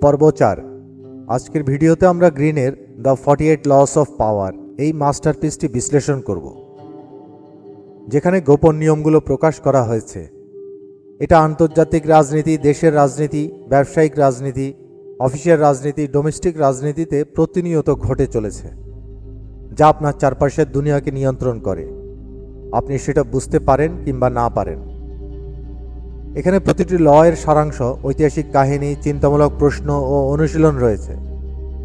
পর্ব 4। আজকের ভিডিওতে আমরা গ্রিনের দ্য 48 লস অফ পাওয়ার এই মাস্টারপিসটি বিশ্লেষণ করব, যেখানে গোপন নিয়মগুলো প্রকাশ করা হয়েছে। এটা আন্তর্জাতিক রাজনীতি, দেশের রাজনীতি, ব্যবসায়িক রাজনীতি, অফিসের রাজনীতি, ডোমেস্টিক রাজনীতিতে প্রতিনিয়ত ঘটে চলেছে, যা আপনার চারপাশের দুনিয়াকে নিয়ন্ত্রণ করে, আপনি সেটা বুঝতে পারেন কিংবা না পারেন। এখানে প্রতিটি ল এর সারাংশ, ঐতিহাসিক কাহিনী, চিন্তামূলক প্রশ্ন ও অনুশীলন রয়েছে,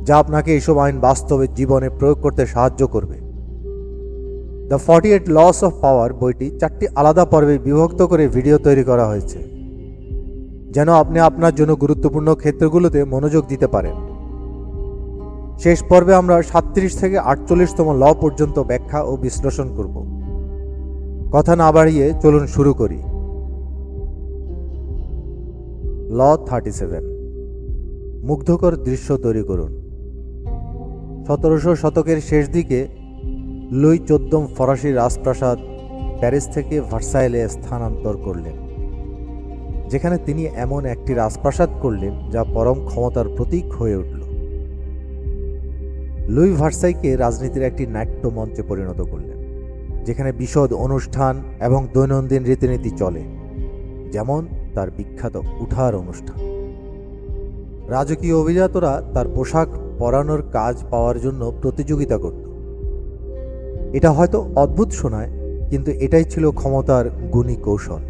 যা আপনাকে এইসব আইন বাস্তবে জীবনে প্রয়োগ করতে সাহায্য করবে। দ্য 48 লস অফ পাওয়ার বইটি 4টি আলাদা পর্বে বিভক্ত করে ভিডিও তৈরি করা হয়েছে, যেন আপনি আপনার জন্য গুরুত্বপূর্ণ ক্ষেত্রগুলোতে মনোযোগ দিতে পারেন। শেষ পর্বে আমরা 37 থেকে 48তম ল পর্যন্ত ব্যাখ্যা ও বিশ্লেষণ করব। কথা না বাড়িয়ে চলুন শুরু করি। ল 37, মুগ্ধকর দৃশ্য তৈরি করুন। 1700 শতকের শেষ দিকে লুই 14 ফরাসি রাজপ্রাসাদ প্যারিস থেকে ভার্সাইলে স্থানান্তর করলেন, যেখানে তিনি এমন একটি রাজপ্রাসাদ করলেন যা পরম ক্ষমতার প্রতীক হয়ে উঠল। লুই ভার্সাইকে রাজনীতির একটি নাট্য মঞ্চে পরিণত করলেন, যেখানে বিশদ অনুষ্ঠান এবং দৈনন্দিন রীতিনীতি চলে, যেমন তার বিখ্যাত উঠার অনুষ্ঠান। রাজকীয় অভিজাতরা তার পোশাক পরানোর কাজ পাওয়ার জন্য প্রতিযোগিতা করত। এটা হয়তো অদ্ভুত শোনায়, কিন্তু এটাই ছিল ক্ষমতার গুণী কৌশল।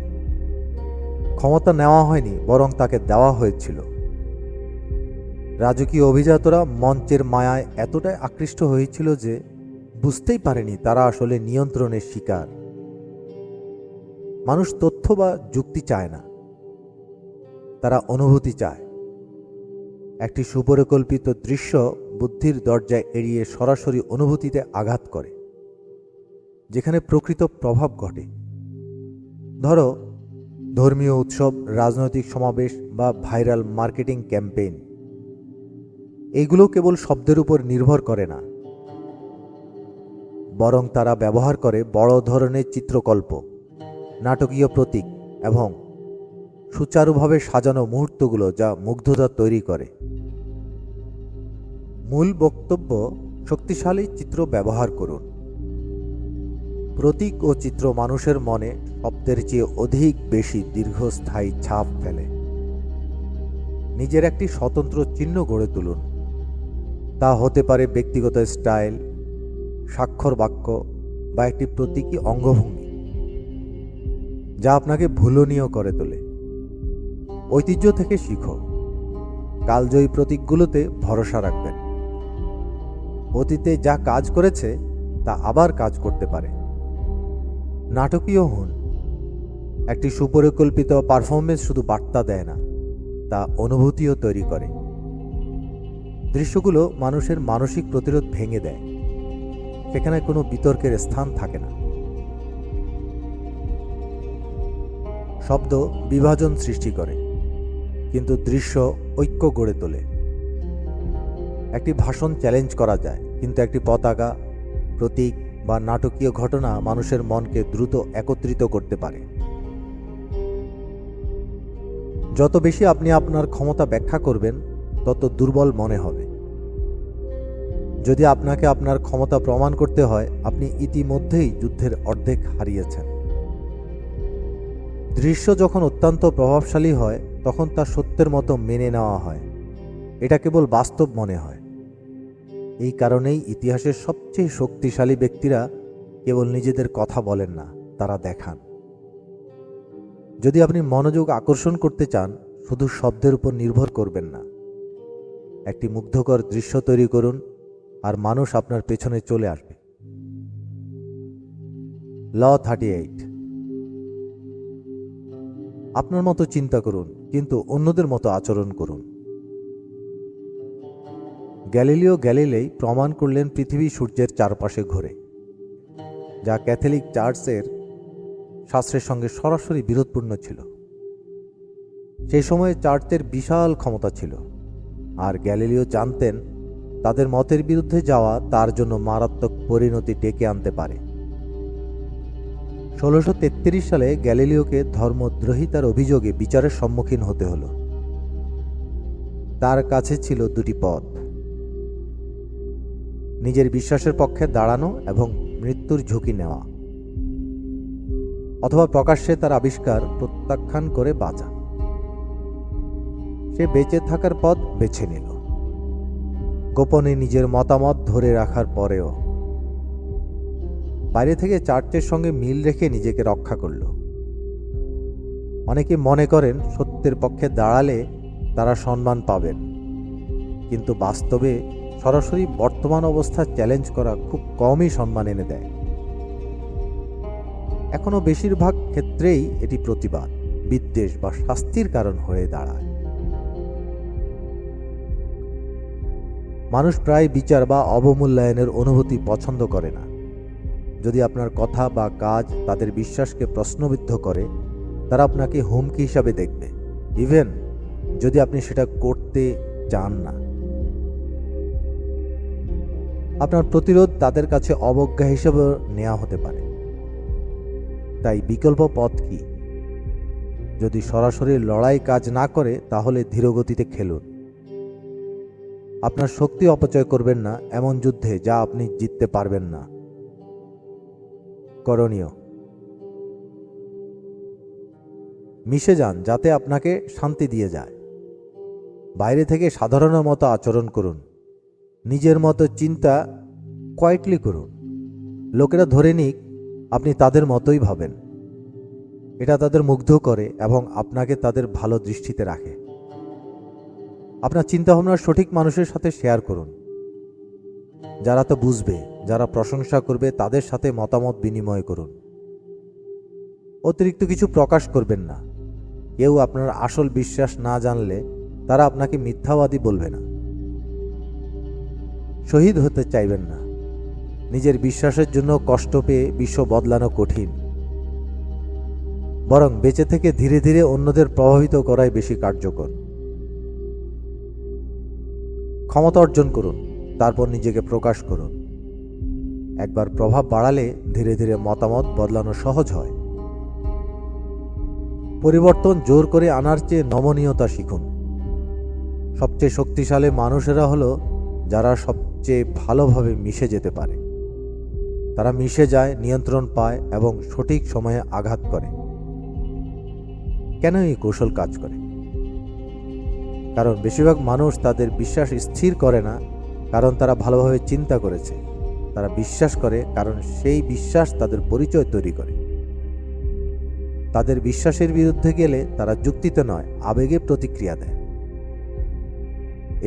ক্ষমতা নেওয়া হয়নি, বরং তাকে দেওয়া হয়েছিল। রাজকীয় অভিজাতরা মঞ্চের মায়ায় এতটাই আকৃষ্ট হয়েছিল যে বুঝতেই পারেনি তারা আসলে নিয়ন্ত্রণের শিকার। মানুষ তথ্য বা যুক্তি চায় না, তারা অনুভূতি চায়। একটি সুপরিকল্পিত দৃশ্য বুদ্ধির দরজায় এড়িয়ে সরাসরি অনুভূতিতে আঘাত করে, যেখানে প্রকৃত প্রভাব ঘটে। ধরো, ধর্মীয় উৎসব, রাজনৈতিক সমাবেশ বা ভাইরাল মার্কেটিং ক্যাম্পেইন। এইগুলো কেবল শব্দের উপর নির্ভর করে না, বরং তারা ব্যবহার করে বড় ধরনের চিত্রকল্প, নাটকীয় প্রতীক এবং সুচারুভাবে সাজানো মুহূর্তগুলো, যা মুগ্ধতা তৈরি করে। মূল বক্তব্য: শক্তিশালী চিত্র ব্যবহার করুন। প্রতীক ও চিত্র মানুষের মনে শব্দের চেয়ে অধিক বেশি দীর্ঘস্থায়ী ছাপ ফেলে। নিজের একটি স্বতন্ত্র চিহ্ন গড়ে তুলুন। তা হতে পারে ব্যক্তিগত স্টাইল, স্বাক্ষর বাক্য বা একটি প্রতীকী অঙ্গভঙ্গি, যা আপনাকে ভুলনীয় করে তোলে। ঐতিহ্য থেকে শিখো। কালজয়ী প্রতীকগুলোতে ভরসা রাখবেন। অতীতে যা কাজ করেছে তা আবার কাজ করতে পারে। নাটকীয় হন। একটি সুপরিকল্পিত পারফরমেন্স শুধু বার্তা দেয় না, তা অনুভূতিও তৈরি করে। দৃশ্যগুলো মানুষের মানসিক প্রতিরোধ ভেঙে দেয়, সেখানে কোনো বিতর্কের স্থান থাকে না। শব্দ বিভাজন সৃষ্টি করে, কিন্তু দৃশ্য ঐক্য গড়ে তোলে। একটি ভাষণ চ্যালেঞ্জ করা যায়, কিন্তু একটি পতাকা, প্রতীক বা নাটকীয় ঘটনা মানুষের মনকে দ্রুত একত্রিত করতে পারে। যত বেশি আপনি আপনার ক্ষমতা ব্যাখ্যা করবেন, তত দুর্বল মনে হবে। যদি আপনাকে আপনার ক্ষমতা প্রমাণ করতে হয়, আপনি ইতিমধ্যেই যুদ্ধের অর্ধেক হারিয়েছেন। দৃশ্য যখন অত্যন্ত প্রভাবশালী হয়, তখন তা সত্যের মতো মেনে নেওয়া হয়। এটা কেবল বাস্তব মনে হয়। এই কারণেই ইতিহাসের সবচেয়ে শক্তিশালী ব্যক্তিরা কেবল নিজেদের কথা বলেন না, তারা দেখান। যদি আপনি মনোযোগ আকর্ষণ করতে চান, শুধু শব্দের উপর নির্ভর করবেন না। একটি মুগ্ধকর দৃশ্য তৈরি করুন, আর মানুষ আপনার পেছনে চলে আসবে। ল 38, আপনার মতো চিন্তা করুন, কিন্তু অন্যদের মতো আচরণ করুন। গ্যালিলিও গ্যালিলেই প্রমাণ করলেন পৃথিবী সূর্যের চারপাশে ঘোরে, যা ক্যাথলিক চার্চের শাস্ত্রের সঙ্গে সরাসরি বিরোধপূর্ণ ছিল। সেই সময়ে চার্চের বিশাল ক্ষমতা ছিল, আর গ্যালিলিও জানতেন তাদের মতের বিরুদ্ধে যাওয়া তার জন্য মারাত্মক পরিণতি ডেকে আনতে পারে। 1633 সালে গ্যালিলিওকে ধর্মদ্রোহিতার অভিযোগে বিচারের সম্মুখীন হতে হলো। তার কাছে ছিল দুটি পথ: নিজের বিশ্বাসের পক্ষে দাঁড়ানো এবং মৃত্যুর ঝুঁকি নেওয়া, অথবা প্রকাশ্যে তার আবিষ্কার প্রত্যাখ্যান করে বাঁচা। সে বেঁচে থাকার পথ বেছে নিল, গোপনে নিজের মতামত ধরে রাখার পরেও বাইরে থেকে চার্চের সঙ্গে মিল রেখে নিজেকে রক্ষা করল। অনেকে মনে করেন সত্যের পক্ষে দাঁড়ালে তারা সম্মান পাবেন, কিন্তু বাস্তবে সরাসরি বর্তমান অবস্থা চ্যালেঞ্জ করা খুব কমই সম্মান এনে দেয়। এখনো বেশিরভাগ ক্ষেত্রেই এটি প্রতিবাদ, বিদ্বেষ বা শাস্তির কারণ হয়ে দাঁড়ায়। মানুষ প্রায় বিচার বা অবমূল্যায়নের অনুভূতি পছন্দ করে না। যদি আপনার কথা বা কাজ তাদের বিশ্বাসকে প্রশ্নবিদ্ধ করে, তারা আপনাকে হুমকি হিসাবে দেখবে, ইভেন যদি আপনি সেটা করতে চান না। আপনার প্রতিরোধ তাদের কাছে অবজ্ঞা হিসেবে নেওয়া হতে পারে। তাই বিকল্প পথ কি? যদি সরাসরি লড়াই কাজ না করে, তাহলে ধীরগতিতে খেলুন। আপনার শক্তি অপচয় করবেন না এমন যুদ্ধে যা আপনি জিততে পারবেন না। করণীয়: মিশে যান যাতে আপনাকে শান্তি দিয়ে যায়। বাইরে থেকে সাধারণের মতো আচরণ করুন, নিজের মতো চিন্তা কোয়াইটলি করুন। লোকেরা ধরে নিক আপনি তাদের মতোই ভাবেন। এটা তাদের মুগ্ধ করে এবং আপনাকে তাদের ভালো দৃষ্টিতে রাখে। আপনার চিন্তাভাবনা সঠিক মানুষের সাথে শেয়ার করুন, যারা তো বুঝবে, যারা প্রশংসা করবে, তাদের সাথে মতামত বিনিময় করুন। অতিরিক্ত কিছু প্রকাশ করবেন না। কেউ আপনার আসল বিশ্বাস না জানলে তারা আপনাকে মিথ্যাবাদী বলবে না। শহীদ হতে চাইবেন না। নিজের বিশ্বাসের জন্য কষ্ট পেয়ে বিশ্ব বদলানো কঠিন। বরং বেঁচে থেকে ধীরে ধীরে অন্যদের প্রভাবিত করাই বেশি কার্যকর। ক্ষমতা অর্জন করুন, তারপর নিজেকে প্রকাশ করুন। একবার প্রভাব বাড়ালে ধীরে ধীরে মতামত বদলানো সহজ হয়। পরিবর্তন জোর করে আনার চেয়ে নমনীয়তা শিখুন। সবচেয়ে শক্তিশালী মানুষেরা হলো যারা সবচেয়ে ভালোভাবে মিশে যেতে পারে। তারা মিশে যায়, নিয়ন্ত্রণ পায় এবং সঠিক সময়ে আঘাত করে। কেন এই কৌশল কাজ করে? কারণ বেশিরভাগ মানুষ তাদের বিশ্বাস স্থির করে না কারণ তারা ভালোভাবে চিন্তা করেছে। তারা বিশ্বাস করে কারণ সেই বিশ্বাস তাদের পরিচয় তৈরি করে। তাদের বিশ্বাসের বিরুদ্ধে গেলে তারা যুক্তিতে নয়, আবেগে প্রতিক্রিয়া দেয়।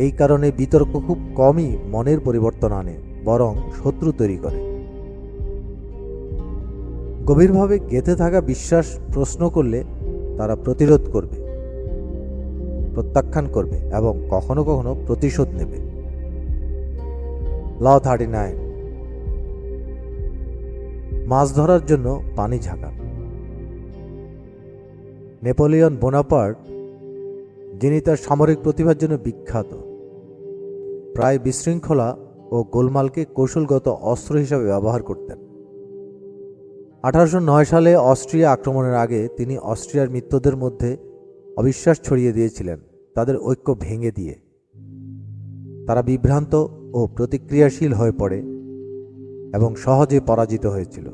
এই কারণে বিতর্ক খুব কমই মনের পরিবর্তন আনে, বরং শত্রু তৈরি করে। গভীরভাবে গেঁথে থাকা বিশ্বাস প্রশ্ন করলে তারা প্রতিরোধ করবে, প্রত্যাখ্যান করবে এবং কখনো কখনো প্রতিশোধ নেবে। ল 39: মাছ ধরার জন্য পানি ঝাঁকা। নেপোলিয়ন বোনাপার্ট, যিনি তার সামরিক প্রতিভার জন্য বিখ্যাত, প্রায় বিশৃঙ্খলা ও গোলমালকে কৌশলগত অস্ত্র হিসাবে ব্যবহার করতেন। 1809 সালে অস্ট্রিয়া আক্রমণের আগে তিনি অস্ট্রিয়ার মিত্রদের মধ্যে অবিশ্বাস ছড়িয়ে দিয়েছিলেন, তাদের ঐক্য ভেঙে দিয়ে। তারা বিভ্রান্ত ও প্রতিক্রিয়াশীল হয়ে পড়ে এবং সহজে পরাজিত হয়েছিল।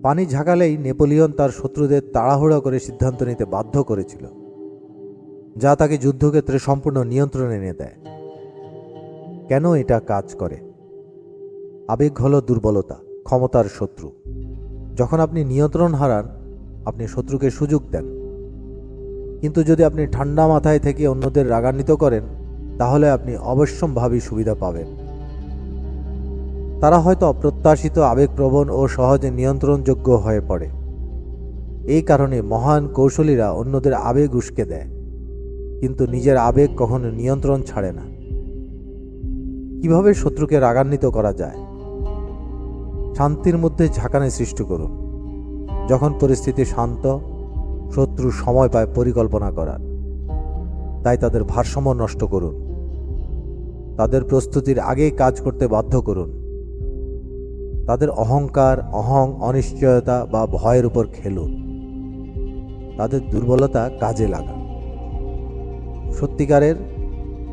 পানি ঝাঁকালেই নেপোলিয়ন তার শত্রুদের তাড়াহুড়া করে সিদ্ধান্ত নিতে বাধ্য করেছিল, যা তাকে যুদ্ধক্ষেত্রে সম্পূর্ণ নিয়ন্ত্রণে এনে দেয়। কেন এটা কাজ করে? আবেগ হলো দুর্বলতা, ক্ষমতার শত্রু। যখন আপনি নিয়ন্ত্রণ হারান, আপনি শত্রুকে সুযোগ দেন। কিন্তু যদি আপনি ঠান্ডা মাথায় থেকে অন্যদের রাগান্বিত করেন, তাহলে আপনি অবশ্যম্ভাবী সুবিধা পাবেন। তারা হয়তো অপ্রত্যাশিত, আবেগপ্রবণ ও সহজে নিয়ন্ত্রণযোগ্য হয়ে পড়ে। এই কারণে মহান কৌশলীরা অন্যদের আবেগ উস্কে দেয়, কিন্তু নিজের আবেগ কখনো নিয়ন্ত্রণ ছাড়ে না। কিভাবে শত্রুকে রাগান্বিত করা যায়? শান্তির মধ্যে ঝাঁকানি সৃষ্টি করুন। যখন পরিস্থিতি শান্ত, শত্রু সময় পায় পরিকল্পনা করার। তাই তাদের ভারসাম্য নষ্ট করুন। তাদের প্রস্তুতির আগেই কাজ করতে বাধ্য করুন। তাদের অহংকার, অনিশ্চয়তা বা ভয়ের উপর খেলুন। তাদের দুর্বলতা কাজে লাগান। সত্যিকারের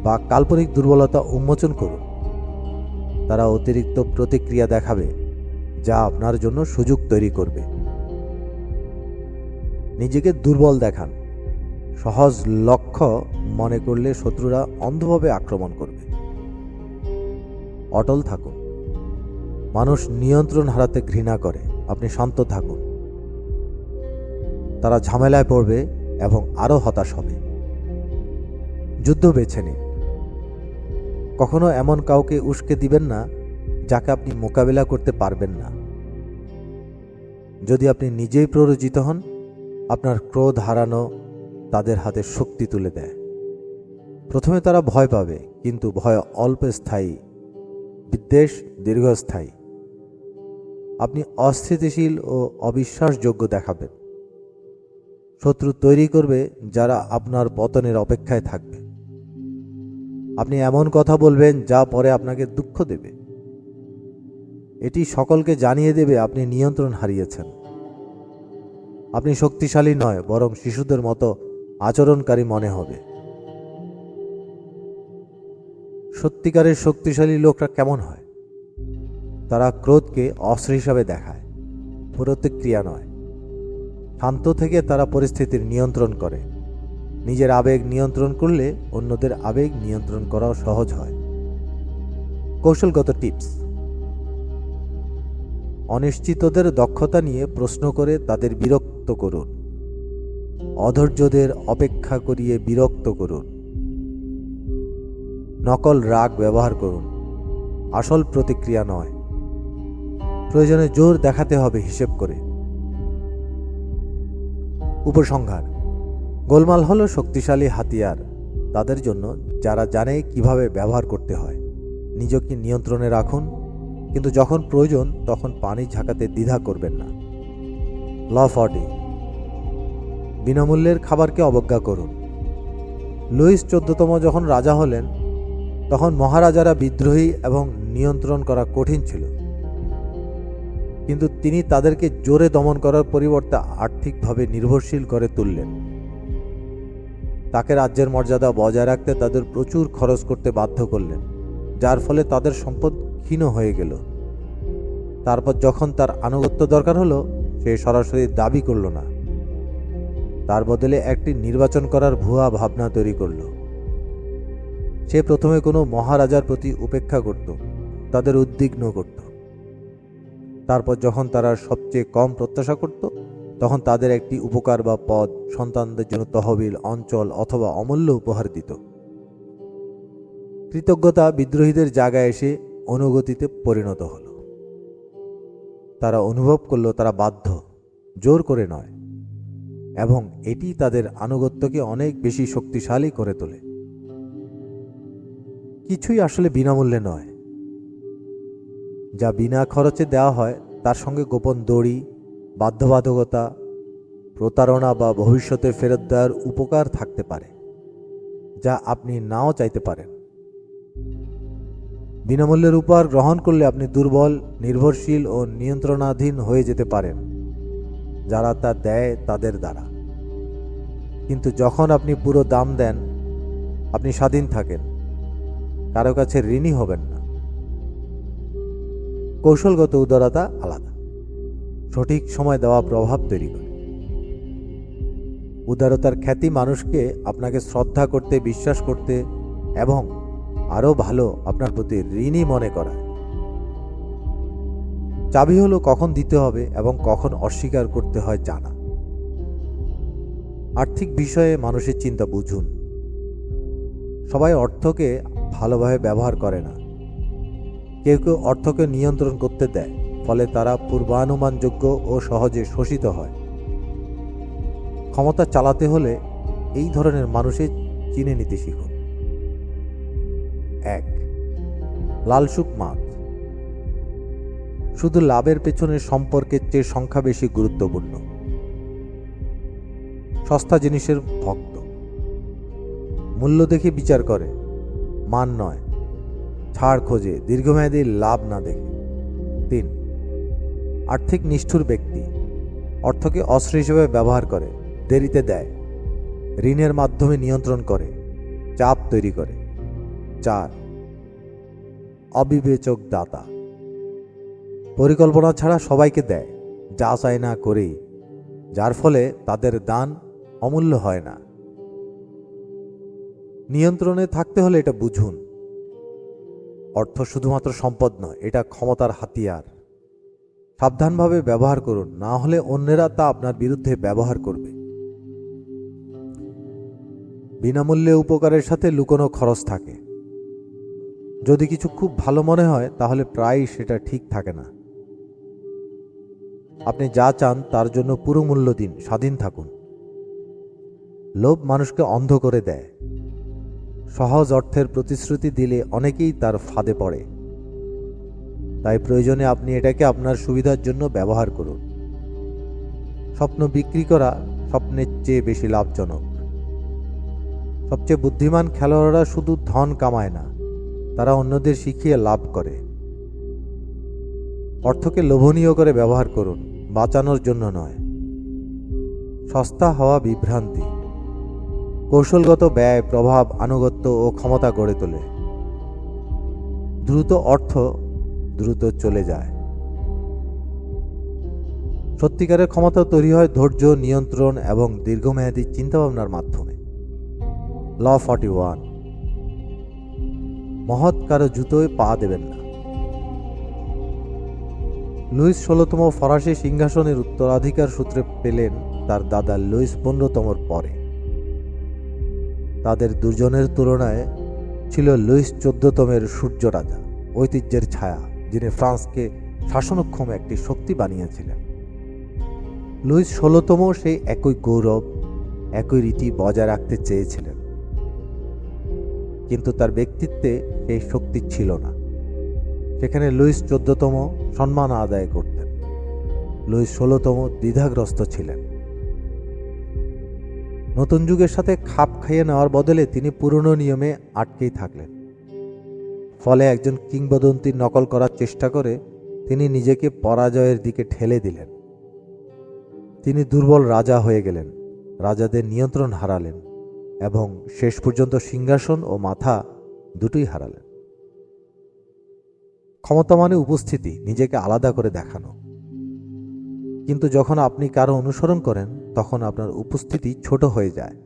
বা কাল্পনিক দুর্বলতা উন্মোচন করুন। তারা অতিরিক্ত প্রতিক্রিয়া দেখাবে, যা আপনার জন্য সুযোগ তৈরি করবে। নিজেকে দুর্বল দেখান। সহজ লক্ষ্য মনে করলে শত্রুরা অন্ধভাবে আক্রমণ করবে। অটল থাকুন। মানুষ নিয়ন্ত্রণ হারাতে ঘৃণা করে, আপনি শান্ত থাকুন। তারা ঝামেলায় পড়বে এবং আরও হতাশ হবে। যুদ্ধ বেছে নিন। কখনো এমন কাউকে উস্কে দিবেন না যাকে আপনি মোকাবিলা করতে পারবেন না। যদি আপনি নিজেই প্ররোচিত হন, আপনার ক্রোধ হারানো তাদের হাতে শক্তি তুলে দেয়। প্রথমে তারা ভয় পাবে, কিন্তু ভয় অল্প স্থায়ী, বিদ্বেষ দীর্ঘস্থায়ী। আপনি অস্থিতিশীল ও অবিশ্বাসযোগ্য দেখাবেন। শত্রু তৈরি করবে যারা আপনার পতনের অপেক্ষায় থাকবে। আপনি এমন কথা বলবেন যা পরে আপনাকে দুঃখ দেবে। এটি সকলকে জানিয়ে দেবে আপনি নিয়ন্ত্রণ হারিয়েছেন। আপনি শক্তিশালী নয়, বরং শিশুদের মতো আচরণকারী মনে হবে। সত্যিকারের শক্তিশালী লোকরা কেমন হয়? তারা ক্রোধকে অস্ত্র হিসাবে দেখায়, প্রতিক্রিয়া নয়। শান্ত থেকে তারা পরিস্থিতির নিয়ন্ত্রণ করে। নিজের আবেগ নিয়ন্ত্রণ করলে অন্যদের আবেগ নিয়ন্ত্রণ করাও সহজ হয়। কৌশলগত টিপস: অনিশ্চিতদের দক্ষতা নিয়ে প্রশ্ন করে তাদের বিরক্ত করুন। অধৈর্যদের অপেক্ষা করিয়ে বিরক্ত করুন। নকল রাগ ব্যবহার করুন, আসল প্রতিক্রিয়া নয়। প্রয়োজনে জোর দেখাতে হবে হিসেব করে। উপসংহার: গোলমাল হলো শক্তিশালী হাতিয়ার তাদের জন্য যারা জানে কিভাবে ব্যবহার করতে হয়। নিজেকে নিয়ন্ত্রণে রাখুন, কিন্তু যখন প্রয়োজন তখন পানি ঝাঁকাতে দ্বিধা করবেন না। ল 40: বিনামূল্যের খাবারকে অবজ্ঞা করুন। লুইস 14তম যখন রাজা হলেন, তখন মহারাজারা বিদ্রোহী এবং নিয়ন্ত্রণ করা কঠিন ছিল, কিন্তু তিনি তাদেরকে জোরে দমন করার পরিবর্তে আর্থিকভাবে নির্ভরশীল করে তুললেন। তাকে রাজ্যের মর্যাদা বজায় রাখতে তাদের প্রচুর খরচ করতে বাধ্য করলেন, যার ফলে তাদের সম্পদ ক্ষীণ হয়ে গেল। তারপর যখন তার আনুগত্য দরকার হলো, সে সরাসরি দাবি করল না, তার বদলে একটি নির্বাচন করার ভুয়া ভাবনা তৈরি করল। সে প্রথমে কোনো মহারাজার প্রতি উপেক্ষা করত, তাদের উদ্বিগ্ন করত। তারপর যখন তারা সবচেয়ে কম প্রত্যাশা করত, তখন তাদের একটি উপকার বা পদ, সন্তানদের জন্য তহবিল, অঞ্চল অথবা অমূল্য উপহার দিত। কৃতজ্ঞতা বিদ্রোহীদের জায়গায় এসে অনুগতিতে পরিণত হল। তারা অনুভব করল তারা বাধ্য, জোর করে নয়, এবং এটি তাদের আনুগত্যকে অনেক বেশি শক্তিশালী করে তোলে। কিছুই আসলে বিনামূল্যে নয়। যা বিনা খরচে দেওয়া হয় তার সঙ্গে গোপন দড়ি, বাধ্যবাধকতা, প্রতারণা বা ভবিষ্যতে ফেরত দেওয়ার উপকার থাকতে পারে, যা আপনি নাও চাইতে পারেন। বিনামূল্যের উপহার গ্রহণ করলে আপনি দুর্বল, নির্ভরশীল ও নিয়ন্ত্রণাধীন হয়ে যেতে পারেন যারা তা দেয় তাদের দ্বারা। কিন্তু যখন আপনি পুরো দাম দেন, আপনি স্বাধীন থাকেন, কারো কাছে ঋণী হবেন না। কৌশলগত উদারতা আলাদা, সঠিক সময় দেওয়া প্রভাব তৈরি করে। উদারতার খ্যাতি মানুষকে আপনাকে শ্রদ্ধা করতে, বিশ্বাস করতে এবং আরও ভালো আপনার প্রতি ঋণী মনে করায়। চাবি হলো কখন দিতে হবে এবং কখন অস্বীকার করতে হয় জানা। আর্থিক বিষয়ে মানুষের চিন্তা বুঝুন। সবাই অর্থকে ভালোভাবে ব্যবহার করে না। কেউ কেউ অর্থকে নিয়ন্ত্রণ করতে দেয়, ফলে তারা পূর্বানুমানযোগ্য ও সহজে শোষিত হয়। ক্ষমতা চালাতে হলে এই ধরনের মানুষের চিনে নিতে শিখুন। 1. লালসুক মাছ। শুধু লাভের পেছনে সম্পর্কের চেয়ে সংখ্যা বেশি গুরুত্বপূর্ণ। সস্তা জিনিসের ভক্ত। মূল্য দেখে বিচার করে, মান নয়। ছাড় খোঁজে, দীর্ঘমেয়াদী লাভ না দেখে। 3. আর্থিক নিষ্ঠুর ব্যক্তি। অর্থকে অস্ত্র হিসেবে ব্যবহার করে, দেরিতে দেয়, ঋণের মাধ্যমে নিয়ন্ত্রণ করে, চাপ তৈরি করে। 4. অবিবেচক দাতা, পরিকল্পনা ছাড়া সবাইকে দেয়, যাচাই না করেই, যার ফলে তাদের দান অমূল্য হয় না। নিয়ন্ত্রণে থাকতে হলে এটা বুঝুন, অর্থ শুধুমাত্র সম্পদ নয়, এটা ক্ষমতার হাতিয়ার। সাবধানভাবে ব্যবহার করুন, না হলে অন্যেরা তা আপনার বিরুদ্ধে ব্যবহার করবে। বিনামূল্যে উপকারের সাথে লুকোনো খরচ থাকে। যদি কিছু খুব ভালো মনে হয় তাহলে প্রায়ই সেটা ঠিক থাকে না। আপনি যা চান তার জন্য পুরো মূল্য দিন, স্বাধীন থাকুন। লোভ মানুষকে অন্ধ করে দেয়। সহজ অর্থের প্রতিশ্রুতি দিলে অনেকেই তার ফাঁদে পড়ে। তাই প্রয়োজনে আপনি এটাকে আপনার সুবিধার জন্য ব্যবহার করুন। স্বপ্ন বিক্রি করা স্বপ্নের চেয়ে বেশি লাভজনক। সবচেয়ে বুদ্ধিমান খেলোয়াড়রা শুধু ধন কামায় না, তারা অন্যদের শিখিয়ে লাভ করে। অর্থকে লোভনীয় করে ব্যবহার করুন, বাঁচানোর জন্য নয়। সস্তা হওয়া বিভ্রান্তি। কৌশলগত ব্যয় প্রভাব, আনুগত্য ও ক্ষমতা গড়ে তোলে। দ্রুত অর্থ দ্রুত চলে যায়। সত্যিকারের ক্ষমতা তৈরি হয় ধৈর্য, নিয়ন্ত্রণ এবং দীর্ঘমেয়াদী চিন্তাভাবনার মাধ্যমে। ল 41, মহৎ কারো জুতোয় পা দেবেন না। লুইস 16তম ফরাসি সিংহাসনের উত্তরাধিকার সূত্রে পেলেন তার দাদা লুইস 15তমর পরে। তাদের দুজনের তুলনায় ছিল লুইস 14তমের সূর্য রাজা, ঐতিহ্যের ছায়া, যিনি ফ্রান্সকে শাসনক্ষম একটি শক্তি বানিয়েছিলেন। লুইস 16তম সেই একই গৌরব, একই রীতি বজায় রাখতে চেয়েছিলেন, কিন্তু তার ব্যক্তিত্বে সেই শক্তি ছিল না। সেখানে লুইস 14তম সম্মান আদায় করতেন, লুইস 16তম দ্বিধাগ্রস্ত ছিলেন। নতুন যুগের সাথে খাপ খাইয়ে নেওয়ার বদলে তিনি পুরনো নিয়মে আটকেই থাকলেন। ফলে একজন কিংবদন্তির নকল করার চেষ্টা করে তিনি নিজেকে পরাজয়ের দিকে ঠেলে দিলেন। তিনি দুর্বল রাজা হয়ে গেলেন, রাজাদের নিয়ন্ত্রণ হারালেন এবং শেষ পর্যন্ত সিংহাসন ও মাথা দুটোই হারালেন। ক্ষমতা মানে উপস্থিতি, নিজেকে আলাদা করে দেখানো। কিন্তু যখন আপনি কারো অনুসরণ করেন তখন আপনার উপস্থিতি ছোট হয়ে যায়।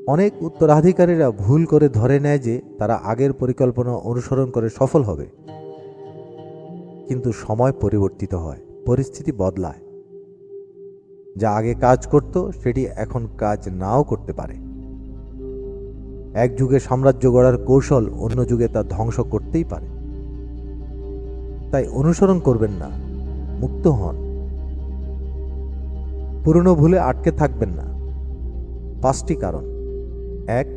অনেক উত্তরাধিকারীরা ভুল করে ধরে নেয় যে তারা আগের পরিকল্পনা অনুসরণ করে সফল হবে। কিন্তু সময় পরিবর্তিত হয়, পরিস্থিতি বদলায়। যা আগে কাজ করত সেটি এখন কাজ নাও করতে পারে। এক যুগে সাম্রাজ্য গড়ার কৌশল অন্য যুগে তা ধ্বংস করতেই পারে। তাই অনুসরণ করবেন না, মুক্ত হন। পুরনো ভুলে আটকে থাকবেন না। 5টি কারণ। 1,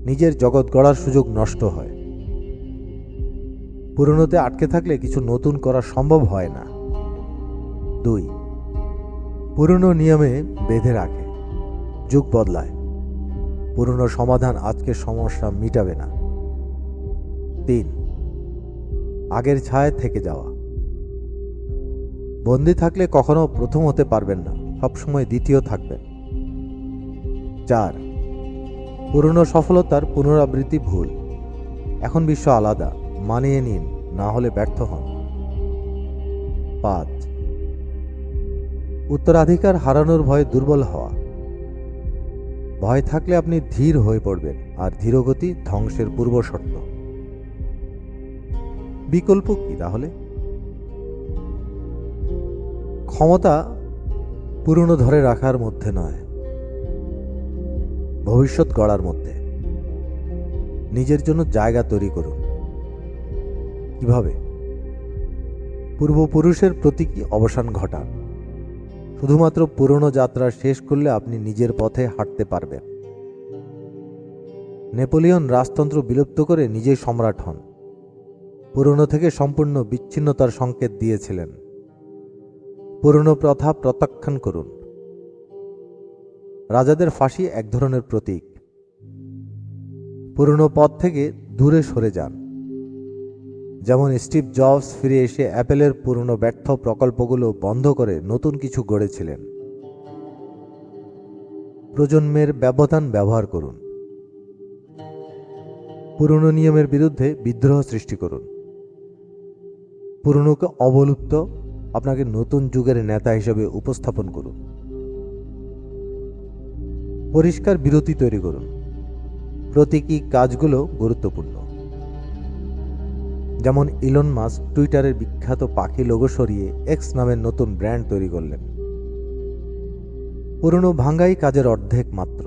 নিজের জগৎ গড়ার সুযোগ নষ্ট হয়। পুরনোতে আটকে থাকলে কিছু নতুন করা সম্ভব হয় না। 2, পুরনো নিয়মে বেঁধে রাখে, যুগ বদলায়, পুরনো সমাধান আজকের সমস্যা মিটাবে না। 3, আগের ছায়ায় থেকে যাওয়া। বন্দী থাকলে কখনো প্রথম হতে পারবেন না, সবসময় দ্বিতীয় থাকবেন। 4, পুরনো সফলতার পুনরাবৃত্তি ভুল। এখন বিশ্ব আলাদা, মানিয়ে নিন, না হলে ব্যর্থ হন। 5, উত্তরাধিকার হারানোর ভয়ে দুর্বল হওয়া। ভয় থাকলে আপনি ধীর হয়ে পড়বেন, আর ধীরগতি ধ্বংসের পূর্ব শর্ত। বিকল্প কি তাহলে? ক্ষমতা পুরনো ধরে রাখার মধ্যে নয়, ভবিষ্যৎ গড়ার মধ্যে। নিজের জন্য জায়গা তৈরি করুন। কিভাবে? পূর্বপুরুষের প্রতীকী অবসান ঘটান। শুধুমাত্র পুরনো যাত্রা শেষ করলে আপনি নিজের পথে হাঁটতে পারবেন। নেপোলিয়ন রাজতন্ত্র বিলুপ্ত করে নিজেই সম্রাট হন। পুরনো থেকে সম্পূর্ণ বিচ্ছিন্নতার সংকেত দিয়েছিলেন। পুরনো প্রথা প্রত্যাখ্যান করুন। রাজাদের ফাঁসি এক ধরনের প্রতীক। পুরনো পথ থেকে দূরে সরে যান। যেমন স্টিভ জবস ফিরে এসে অ্যাপেলের পুরনো ব্যর্থ প্রকল্পগুলো বন্ধ করে নতুন কিছু গড়েছিলেন। প্রজন্মের ব্যবধান ব্যবহার করুন। পুরনো নিয়মের বিরুদ্ধে বিদ্রোহ সৃষ্টি করুন। পুরনোকে অবলুপ্ত আপনাকে নতুন যুগের নেতা হিসেবে উপস্থাপন করুন। পরিষ্কার বিরতি তৈরি করুন। প্রতীকী কাজগুলো গুরুত্বপূর্ণ। যেমন ইলন মাস্ক টুইটারের বিখ্যাত পাখি লোগো সরিয়ে এক্স নামের নতুন ব্র্যান্ড তৈরি করলেন। পুরনো ভাঙ্গাই কাজের অর্ধেক মাত্র।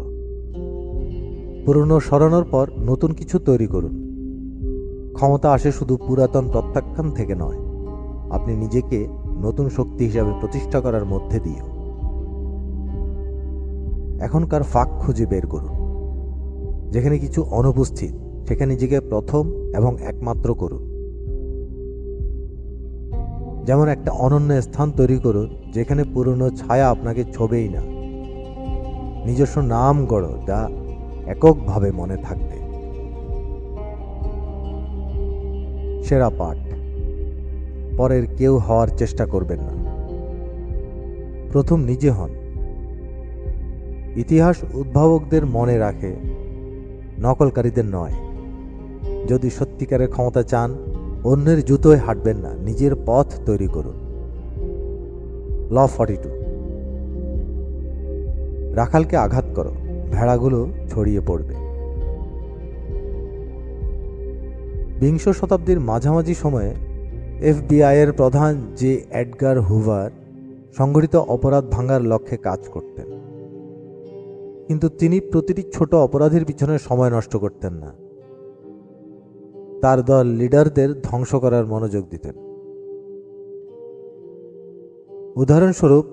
পুরনো সরানোর পর নতুন কিছু তৈরি করুন। ক্ষমতা আসে শুধু পুরাতন প্রত্যাখ্যান থেকে নয়, আপনি নিজেকে নতুন শক্তি হিসাবে প্রতিষ্ঠা করার মধ্যে দিয়েও। এখনকার ফাঁক খুঁজে বের করুন। যেখানে কিছু অনুপস্থিত সেখানে নিজেকে প্রথম এবং একমাত্র করুন। যেমন একটা অনন্য স্থান তৈরি করুন যেখানে পুরনো ছায়া আপনাকে ছোবেই না। নিজস্ব নাম গড়ো যা এককভাবে মনে থাকবে। সেরা পাঠ: পরের কেউ হওয়ার চেষ্টা করবেন না, প্রথম নিজে হন। ইতিহাস উদ্ভাবকদের মনে রাখে, নকলকারীদের নয়। যদি সত্যিকারের ক্ষমতা চান, অন্যের জুতোয় হাঁটবেন না, নিজের পথ তৈরি করুন। ল 42: রাখালকে আঘাত করো, ভেড়াগুলো ছড়িয়ে পড়বে। বিংশ শতাব্দীর মাঝামাঝি সময়ে এফবিআইয়ের প্রধান জে এডগার হুভার সংগঠিত অপরাধ ভাঙার লক্ষ্যে কাজ করতেন। কিন্তু তিনি প্রতিটি ছোট অপরাধের পিছনে সময় নষ্ট করতেন না। তার দল লিডারদের ধ্বংস করার মনোযোগ দিতেন। উদাহরণস্বরূপ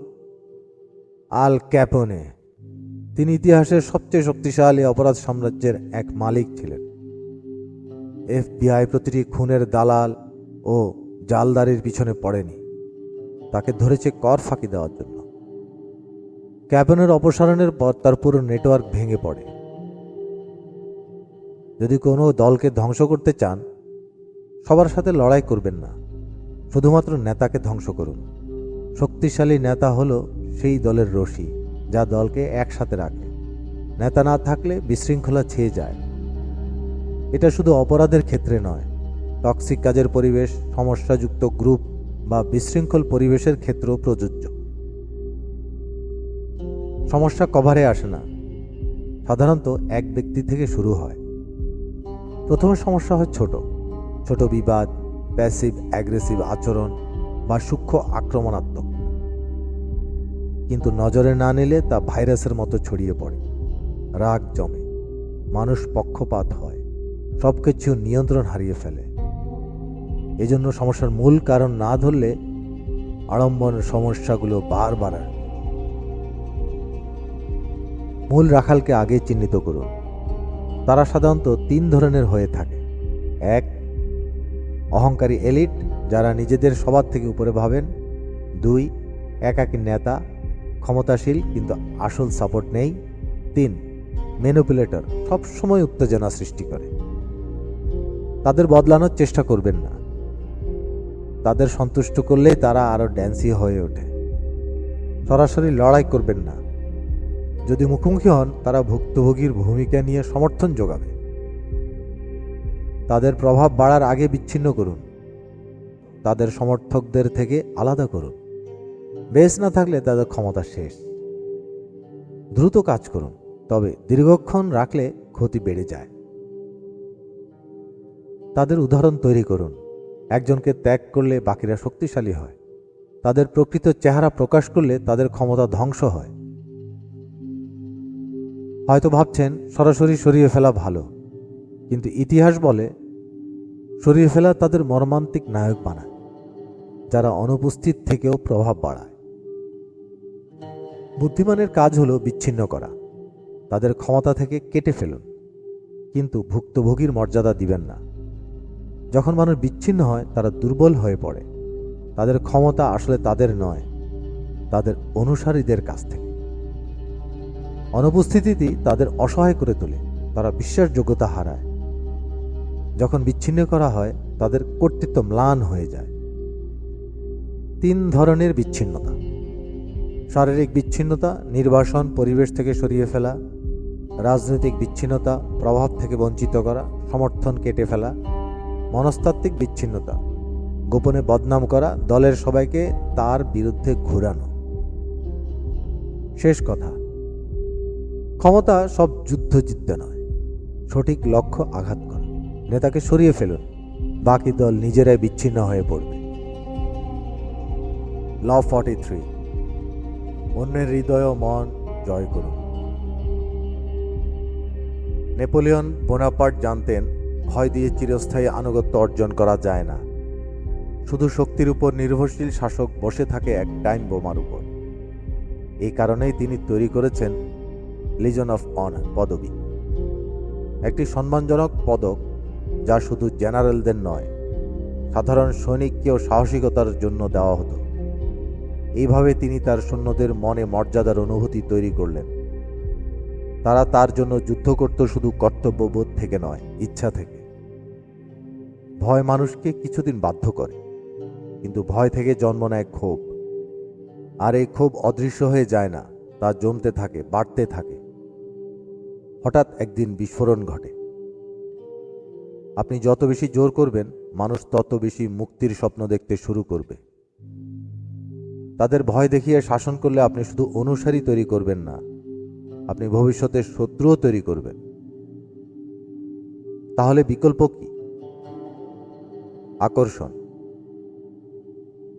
আল ক্যাপোনে। তিনি ইতিহাসের সবচেয়ে শক্তিশালী অপরাধ সাম্রাজ্যের এক মালিক ছিলেন। এফবিআই প্রতিটি খুনের দালাল ও জালদারির পিছনে পড়েনি, তাকে ধরেছে কর ফাঁকি দেওয়ার জন্য। ক্যাপনের অপসারণের পর তার পুরো নেটওয়ার্ক ভেঙে পড়ে। যদি কোনো দলকে ধ্বংস করতে চান, সবার সাথে লড়াই করবেন না, শুধুমাত্র নেতাকে ধ্বংস করুন। শক্তিশালী নেতা হলো সেই দলের রশি যা দলকে একসাথে রাখে। নেতা না থাকলে বিশৃঙ্খলা ছেয়ে যায়। এটা শুধু অপরাধের ক্ষেত্রে নয়, টক্সিক কাজের পরিবেশ, সমস্যাযুক্ত গ্রুপ বা বিশৃঙ্খল পরিবেশের ক্ষেত্রেও প্রযোজ্য। সমস্যা কভারে আসে না, সাধারণত এক ব্যক্তি থেকে শুরু হয়। প্রথমে সমস্যা হয় ছোট ছোট বিবাদ, প্যাসিভ অ্যাগ্রেসিভ আচরণ বা সূক্ষ্ম আক্রমণাত্মক। কিন্তু নজরে না নিলে তা ভাইরাসের মতো ছড়িয়ে পড়ে। রাগ জমে, মানুষ পক্ষপাত হয়, সবকিছু নিয়ন্ত্রণ হারিয়ে ফেলে। এজন্য সমস্যার মূল কারণ না ধরলে আড়ম্বরের সমস্যাগুলো বারবার আসে। মূল রাখালকে আগে চিহ্নিত করুন। তারা সাধারণত 3 ধরনের হয়ে থাকে। 1. অহংকারী এলিট, যারা নিজেদের সবার থেকে উপরে ভাবেন। 2. একাকী নেতা, ক্ষমতাশীল কিন্তু আসল সাপোর্ট নেই। 3. ম্যানিপুলেটর, সবসময় উত্তেজনা সৃষ্টি করে। তাদের বদলানোর চেষ্টা করবেন না। তাদের সন্তুষ্ট করলেই তারা আরো ড্যান্সি হয়ে ওঠে। সরাসরি লড়াই করবেন না। যদি মুখোমুখি হন, তারা ভুক্তভোগীর ভূমিকা নিয়ে সমর্থন যোগাবে। তাদের প্রভাব বাড়ার আগে বিচ্ছিন্ন করুন। তাদের সমর্থকদের থেকে আলাদা করুন। বেশ না থাকলে তাদের ক্ষমতা শেষ। দ্রুত কাজ করুন, তবে দীর্ঘক্ষণ রাখলে ক্ষতি বেড়ে যায়। তাদের উদাহরণ তৈরি করুন। একজনকে ত্যাগ করলে বাকিরা শক্তিশালী হয়। তাদের প্রকৃত চেহারা প্রকাশ করলে তাদের ক্ষমতা ধ্বংস হয়। হয়তো ভাবছেন সরাসরি সরিয়ে ফেলা ভালো, কিন্তু ইতিহাস বলে সরিয়ে ফেলা তাদের মর্মান্তিক নায়ক বানায়, যারা অনুপস্থিত থেকেও প্রভাব বাড়ায়। বুদ্ধিমানের কাজ হলো বিচ্ছিন্ন করা। তাদের ক্ষমতা থেকে কেটে ফেলুন, কিন্তু ভুক্তভোগীর মর্যাদা দিবেন না। যখন মানুষ বিচ্ছিন্ন হয়, তারা দুর্বল হয়ে পড়ে। তাদের ক্ষমতা আসলে তাদের নয়, তাদের অনুসারীদের কাছ থেকে। অনুপস্থিতি তাদের অসহায় করে তোলে, তারা বিশ্বাসযোগ্যতা হারায়। যখন বিচ্ছিন্ন করা হয়, তাদের কর্তৃত্ব ম্লান হয়ে যায়। 3 ধরনের বিচ্ছিন্নতা: শারীরিক বিচ্ছিন্নতা, নির্বাসন, পরিবেশ থেকে সরিয়ে ফেলা, রাজনৈতিক বিচ্ছিন্নতা, প্রভাব থেকে বঞ্চিত করা, সমর্থন কেটে ফেলা, মনস্তাত্ত্বিক বিচ্ছিন্নতা, গোপনে বদনাম করা, দলের সবাইকে তার বিরুদ্ধে ঘোরানো। শেষ কথা, ক্ষমতা সব যুদ্ধ জিততে নয়, সঠিক লক্ষ্য আঘাত করা। নেতাকে সরিয়ে ফেলুন, বাকি দল নিজেরাই বিচ্ছিন্ন হয়ে পড়বে। ল 43, অন্যের হৃদয় ও মন জয় করুন। নেপোলিয়ন বোনাপার্ট জানতেন, ভয় দিয়ে চিরস্থায়ী আনুগত্য অর্জন করা যায় না। শুধু শক্তির উপর নির্ভরশীল শাসক বসে থাকে এক টাইম বোমার উপর। এই কারণেই তিনি তৈরি করেছেন লিজন অফ অনার পদবী, একটি সম্মানজনক পদক যা শুধু জেনারেলদের নয়, সাধারণ সৈনিককেও সাহসিকতার জন্য দেওয়া হতো। এইভাবে তিনি তার সৈন্যদের মনে মর্যাদার অনুভূতি তৈরি করলেন। তারা তার জন্য যুদ্ধ করত শুধু কর্তব্যবোধ থেকে নয়, ইচ্ছা থেকে। ভয় মানুষকে কিছুদিন বাধ্য করে, কিন্তু ভয় থেকে জন্ম নেয় ক্ষোভ। আর এই ক্ষোভ অদৃশ্য হয়ে যায় না, তা জমতে থাকে, বাড়তে থাকে। হঠাৎ একদিন বিস্ফোরণ ঘটে। আপনি যত বেশি জোর করবেন, মানুষ তত বেশি মুক্তির স্বপ্ন দেখতে শুরু করবে। তাদের ভয় দেখিয়ে শাসন করলে আপনি শুধু অনুসারী তৈরি করবেন না, আপনি ভবিষ্যতে শত্রুও তৈরি করবেন। তাহলে বিকল্প কি? আকর্ষণ।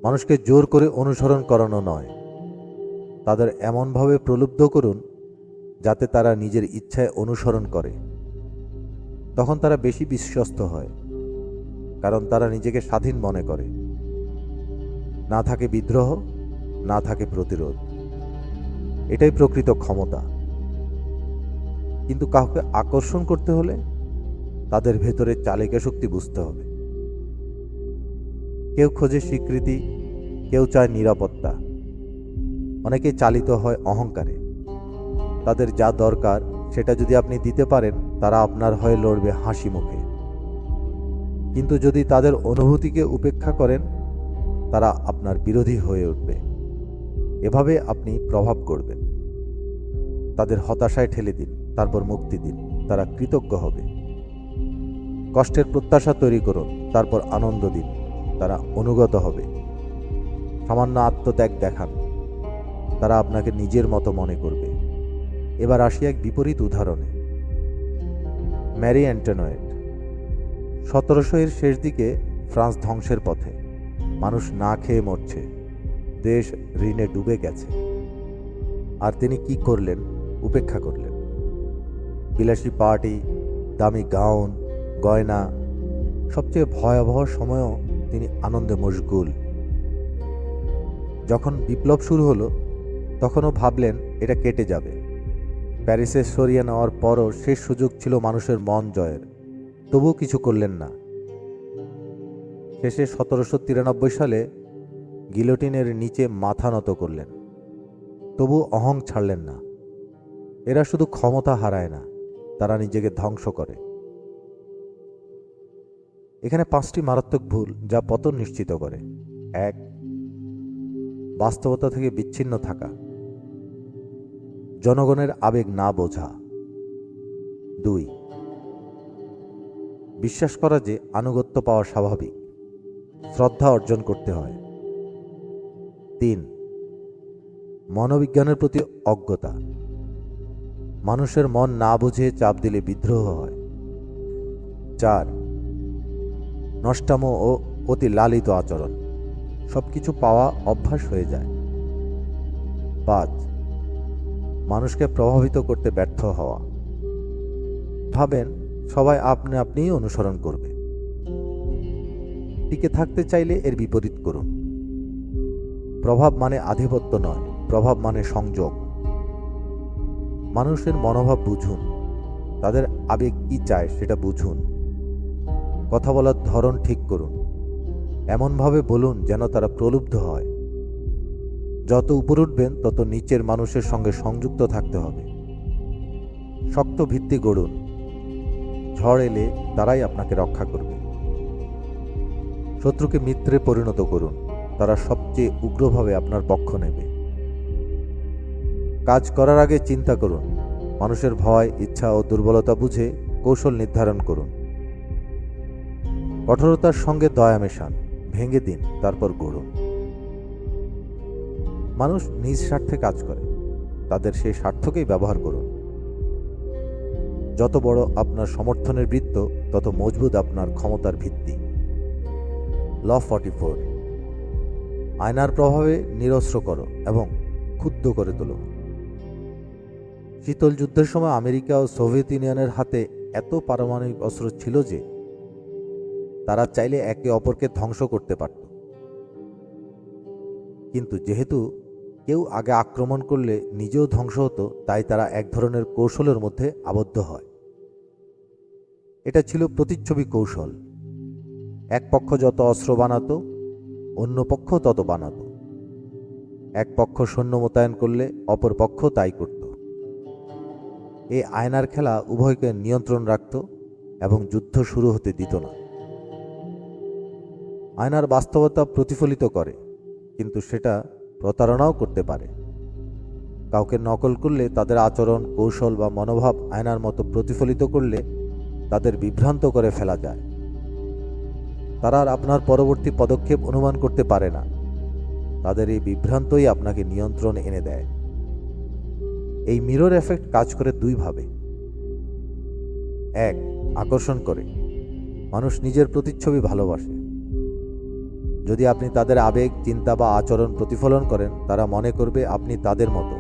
মানুষকে জোর করে অনুসরণ করানো নয়, তাদের এমনভাবে প্রলুব্ধ করুন যাতে তারা নিজের ইচ্ছায় অনুসরণ করে। তখন তারা বেশি বিশ্বস্ত হয়, কারণ তারা নিজেকে স্বাধীন মনে করে। না থাকে বিদ্রোহ, না থাকে প্রতিরোধ। এটাই প্রকৃত ক্ষমতা। কিন্তু কাউকে আকর্ষণ করতে হলে তাদের ভেতরে চালিকা শক্তি বুঝতে হবে। কেউ খোঁজে স্বীকৃতি, কেউ চায় নিরাপত্তা, অনেকে চালিত হয় অহংকারে। তাদের যা দরকার সেটা যদি আপনি দিতে পারেন, তারা আপনার হয়ে লড়বে হাসি মুখে। কিন্তু যদি তাদের অনুভূতিকে উপেক্ষা করেন, তারা আপনার বিরোধী হয়ে উঠবে। এভাবে আপনি প্রভাব করবেন। তাদের হতাশায় ঠেলে দিন, তারপর মুক্তি দিন, তারা কৃতজ্ঞ হবে। কষ্টের প্রত্যাশা তৈরি করুন, তারপর আনন্দ দিন, তারা অনুগত হবে। সামান্য আত্মত্যাগ দেখান, তারা আপনাকে নিজের মতো মনে করবে। এবার আসি এক বিপরীত উদাহরণে। ম্যারি অ্যান্টোনেট। 1700 শেষ দিকে ফ্রান্স ধ্বংসের পথে। মানুষ না খেয়ে মরছে, দেশ ঋণে ডুবে গেছে। আর তিনি কি করলেন? উপেক্ষা করলেন। বিলাসী পার্টি, দামি গাউন, গয়না, সবচেয়ে ভয়াবহ সময়ও তিনি আনন্দে মশগুল। যখন বিপ্লব শুরু হলো, তখনও ভাবলেন এটা কেটে যাবে। প্যারিসে সরিয়ে নেওয়ার পরও শেষ সুযোগ ছিল মানুষের মন জয়ের, তবুও কিছু করলেন না। শেষে 1793 সালে গিলোটিনের নিচে মাথা নত করলেন। তবু অহং ছাড়লেন না। এরা শুধু ক্ষমতা হারায় না, তারা নিজেকে ধ্বংস করে। এখানে 5টি মারাত্মক ভুল যা পতন নিশ্চিত করে। 1. বাস্তবতা থেকে বিচ্ছিন্ন থাকা, জনগণের আবেগ না বোঝা। 2. বিশ্বাস করা যে আনুগত্য পাওয়া স্বাভাবিক, শ্রদ্ধা অর্জন করতে হয়। 3. মনোবিজ্ঞানের প্রতি অজ্ঞতা, মানুষের মন না বুঝে চাপ দিলে বিদ্রোহ হয়। 4. নষ্টামো ও অতি লালিত আচরণ, সবকিছু পাওয়া অভ্যাস হয়ে যায়। 5. মানুষকে প্রভাবিত করতে ব্যর্থ হওয়া, ভাবেন সবাই আপনিই অনুসরণ করবে। টিকে থাকতে চাইলে এর বিপরীত করুন। প্রভাব মানে আধিপত্য নয়, প্রভাব মানে সংযোগ। মানুষের মনোভাব বুঝুন, তাদের আবেগ কি চায় সেটা বুঝুন। কথা বলার ধরন ঠিক করুন, এমনভাবে বলুন যেন তারা প্রলুব্ধ হয়। যত উপরে উঠবেন তত নিচের মানুষের সঙ্গে সংযুক্ত থাকতে হবে। শক্ত ভিত্তি গড়ুন, ঝড় এলে তারাই আপনাকে রক্ষা করবে। শত্রুকে মিত্রে পরিণত করুন, তারা সবচেয়ে উগ্রভাবে আপনার পক্ষ নেবে। কাজ করার আগে চিন্তা করুন। মানুষের ভয়, ইচ্ছা ও দুর্বলতা বুঝে কৌশল নির্ধারণ করুন। কঠোরতার সঙ্গে দয়া মেশান, ভেঙে দিন, তারপর গড়ুন। মানুষ নিজ স্বার্থে কাজ করে, তাদের সেই স্বার্থকেই ব্যবহার করুন। যত বড় আপনার সমর্থনের বৃত্ত, তত মজবুত আপনার ক্ষমতার ভিত্তি। ল 44। আয়নার প্রভাবে নিরস্ত্র করো এবং ক্ষুব্ধ করে তোলো। শীতল যুদ্ধের সময় আমেরিকা ও সোভিয়েত ইউনিয়নের হাতে এত পারমাণবিক অস্ত্র ছিল যে তারা চাইলে একে অপরকে ধ্বংস করতে পারত। কিন্তু যেহেতু কেউ আগে আক্রমণ করলে নিজেও ধ্বংস হতো, তাই তারা এক ধরনের কৌশলের মধ্যে আবদ্ধ হয়। এটা ছিল প্রতিচ্ছবি কৌশল। এক পক্ষ যত অস্ত্র বানাতো, অন্য পক্ষ তত বানাতো। এক পক্ষ সৈন্য মোতায়েন করলে অপর পক্ষ তাই করত। এই আয়নার খেলা উভয়কে নিয়ন্ত্রণ রাখত এবং যুদ্ধ শুরু হতে দিত না। আয়নার বাস্তবতা প্রতিফলিত করে, কিন্তু সেটা প্রতারণাও করতে পারে। কাউকে নকল করলে তাদের আচরণ, কৌশল বা মনোভাব আয়নার মতো প্রতিফলিত করলে তাদের বিভ্রান্ত করে ফেলা যায়। তারা আর আপনার পরবর্তী পদক্ষেপ অনুমান করতে পারে না। তাদের এই বিভ্রান্তই আপনাকে নিয়ন্ত্রণে এনে দেয়। এই মিরর এফেক্ট কাজ করে দুইভাবে। এক, আকর্ষণ করে। মানুষ নিজের প্রতিচ্ছবি ভালোবাসে। যদি আপনি তাদের আবেগ, চিন্তা বা আচরণ প্রতিফলন করেন, তারা মনে করবে আপনি তাদের মতো।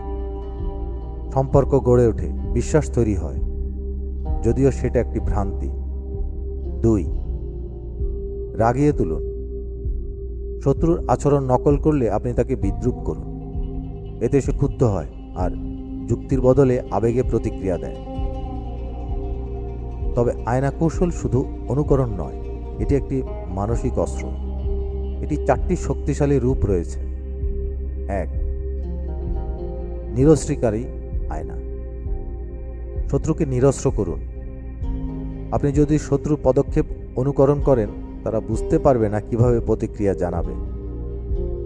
সম্পর্ক গড়ে ওঠে, বিশ্বাস তৈরি হয়, যদিও সেটা একটি ভ্রান্তি। 2, রাগিয়ে তুলুন। শত্রুর আচরণ নকল করলে আপনি তাকে বিদ্রূপ করুন। এতে সে ক্ষুব্ধ হয় আর যুক্তির বদলে আবেগে প্রতিক্রিয়া দেয়। তবে আয়না কৌশল শুধু অনুকরণ নয়, এটি একটি মানসিক অস্ত্র। এটি 4টি শক্তিশালী রূপ রয়েছে। 1, নিরস্ত্রীকারী আয়না। শত্রুকে নিরস্ত্র করুন। আপনি যদি শত্রুর পদক্ষেপ অনুকরণ করেন, তারা বুঝতে পারবে না কিভাবে প্রতিক্রিয়া জানাবে।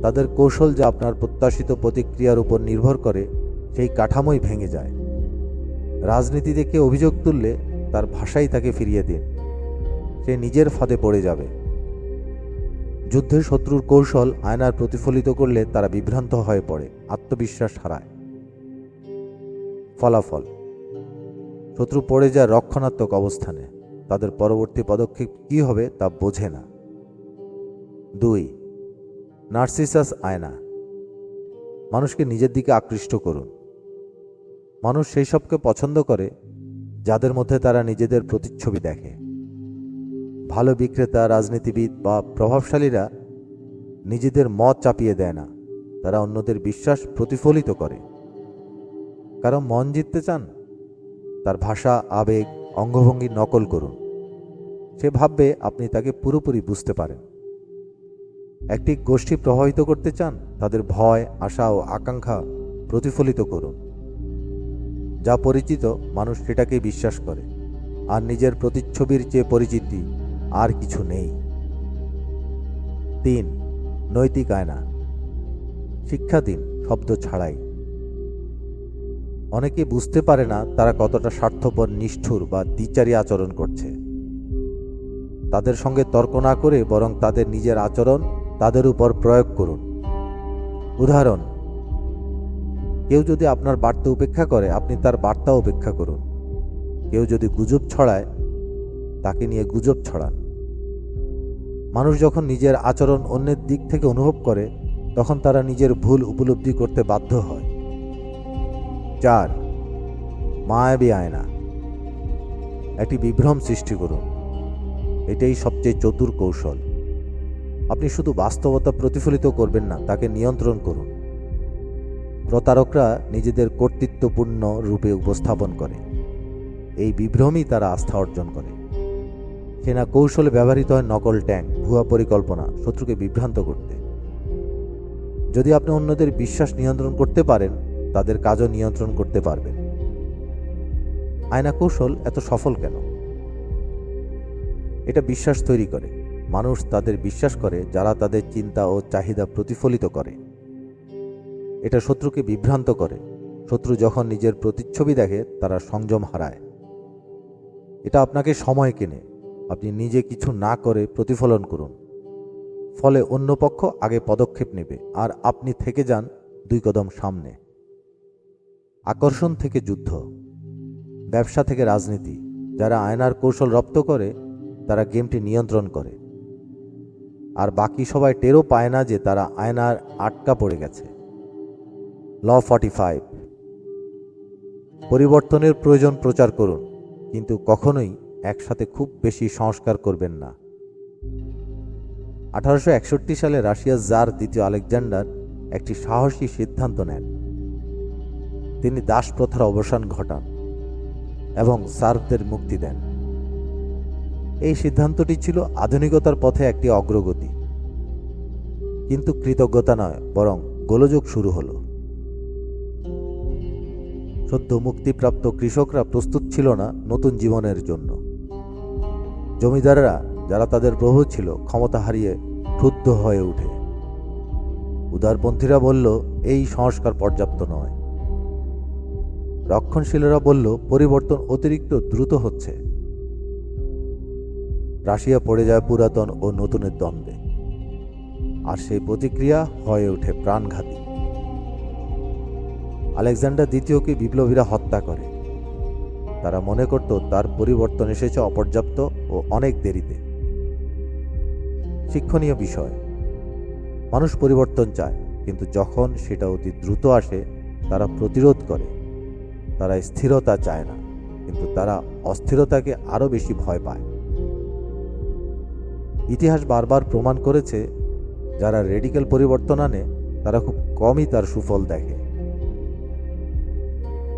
তাদের কৌশল যা আপনার প্রত্যাশিত প্রতিক্রিয়ার উপর নির্ভর করে, সেই কাঠামোই ভেঙে যায়। রাজনীতিতে কেউ অভিযোগ তুললে তার ভাষাই তাকে ফিরিয়ে দিন, সে নিজের ফাঁদে পড়ে যাবে। যুদ্ধে শত্রুর কৌশল আয়নার প্রতিফলিত করলে তারা বিভ্রান্ত হয়ে পড়ে, আত্মবিশ্বাস হারায়। ফলাফল: শত্রু পড়ে যায় রক্ষণাত্মক অবস্থানে। তাদের পরবর্তী পদক্ষেপ কী হবে তা বোঝে না। 2, নার্সিসাস আয়না। মানুষকে নিজের দিকে আকৃষ্ট করুন। মানুষ সেই সবকে পছন্দ করে যাদের মধ্যে তারা নিজেদের প্রতিচ্ছবি দেখে। ভালো বিক্রেতা, রাজনীতিবিদ বা প্রভাবশালীরা নিজেদের মত চাপিয়ে দেয় না, তারা অন্যদের বিশ্বাস প্রতিফলিত করে। কারো মন জিততে চান? তার ভাষা, আবেগ, অঙ্গভঙ্গি নকল করুন। সে ভাববে আপনি তাকে পুরোপুরি বুঝতে পারেন। একটি গোষ্ঠী প্রভাবিত করতে চান? তাদের ভয়, আশা ও আকাঙ্ক্ষা প্রতিফলিত করুন। যা পরিচিত, মানুষ সেটাকেই বিশ্বাস করে, আর নিজের প্রতিচ্ছবির চেয়ে পরিচিতি আর কিছু নেই। 3, নৈতিক আয়না। শিক্ষা দিন শব্দ ছাড়াই। অনেকে বুঝতে পারে না তারা কতটা স্বার্থপর, নিষ্ঠুর বা দ্বিচারী আচরণ করছে। তাদের সঙ্গে তর্ক না করে বরং তাদের নিজের আচরণ তাদের উপর প্রয়োগ করুন। উদাহরণ: কেউ যদি আপনার বার্তা উপেক্ষা করে, আপনি তার বার্তা উপেক্ষা করুন। কেউ যদি গুজব ছড়ায়, তাকে নিয়ে গুজব ছড়ান। মানুষ যখন নিজের আচরণ অন্যের দিক থেকে অনুভব করে, তখন তারা নিজের ভুল উপলব্ধি করতে বাধ্য হয়। 4, মায়াবী আয়না। একটি বিভ্রম সৃষ্টি করুন। এটাই সবচেয়ে চতুর কৌশল। আপনি শুধু বাস্তবতা প্রতিফলিত করবেন না, তাকে নিয়ন্ত্রণ করুন। প্রতারকরা নিজেদের কর্তৃত্বপূর্ণ রূপে উপস্থাপন করে। এই বিভ্রমই তারা আস্থা অর্জন করে। সেনা কৌশলে ব্যবহৃত হয় নকল ট্যাঙ্ক, ভুয়া পরিকল্পনা, শত্রুকে বিভ্রান্ত করতে। যদি আপনি অন্যদের বিশ্বাস নিয়ন্ত্রণ করতে পারেন, তাদের কাজও নিয়ন্ত্রণ করতে পারবেন। আয়না কৌশল এত সফল কেন? এটা বিশ্বাস তৈরি করে। মানুষ তাদের বিশ্বাস করে যারা তাদের চিন্তা ও চাহিদা প্রতিফলিত করে। এটা শত্রুকে বিভ্রান্ত করে। শত্রু যখন নিজের প্রতিচ্ছবি দেখে তারা সংযম হারায়। এটা আপনাকে সময় কেনে। আপনি নিজে কিছু না করে প্রতিফলন করুন, ফলে অন্য পক্ষ আগে পদক্ষেপ নেবে আর আপনি থেকে যান 2 কদম সামনে। আকর্ষণ থেকে যুদ্ধ, ব্যবসা থেকে রাজনীতি, যারা আয়নার কৌশল রপ্ত করে তারা গেমটি নিয়ন্ত্রণ করে, আর বাকি সবাই টেরও পায় না যে তারা আয়নার আটকা পড়ে গেছে। ল 45, পরিবর্তনের প্রয়োজন প্রচার করুন, কিন্তু কখনোই একসাথে খুব বেশি সংস্কার করবেন না। 1861 সালে রাশিয়ার জার দ্বিতীয় আলেকজান্ডার একটি সাহসী সিদ্ধান্ত নেন। তিনি দাস প্রথার অবসান ঘটান এবং সার্বদের মুক্তি দেন। এই সিদ্ধান্তটি ছিল আধুনিকতার পথে একটি অগ্রগতি, কিন্তু কৃতজ্ঞতা নয়, বরং গোলযোগ শুরু হলো। সদ্য মুক্তিপ্রাপ্ত কৃষকরা প্রস্তুত ছিল না নতুন জীবনের জন্য। জমিদাররা, যারা তাদের প্রভু ছিল, ক্ষমতা হারিয়ে ক্রুদ্ধ হয়ে ওঠে। উদারপন্থীরা বলল, এই সংস্কার পর্যাপ্ত নয়। রক্ষণশীলরা বলল, পরিবর্তন অতিরিক্ত দ্রুত হচ্ছে। রাশিয়া পড়ে যায় পুরাতন ও নতুনের দ্বন্দ্বে, আর সেই প্রতিক্রিয়া হয়ে ওঠে প্রাণঘাতী। আলেকজান্ডার দ্বিতীয়কে বিপ্লবীরা হত্যা করে। তারা মনে করত তার পরিবর্তন এসেছে অপর্যাপ্ত ও অনেক দেরিতে। শিক্ষণীয় বিষয়, মানুষ পরিবর্তন চায়, কিন্তু যখন সেটা অতি দ্রুত আসে তারা প্রতিরোধ করে। তারা স্থিরতা চায় না, কিন্তু তারা অস্থিরতাকে আরও বেশি ভয় পায়। ইতিহাস বারবার প্রমাণ করেছে, যারা রেডিক্যাল পরিবর্তন আনে তারা খুব কমই তার সুফল দেখে।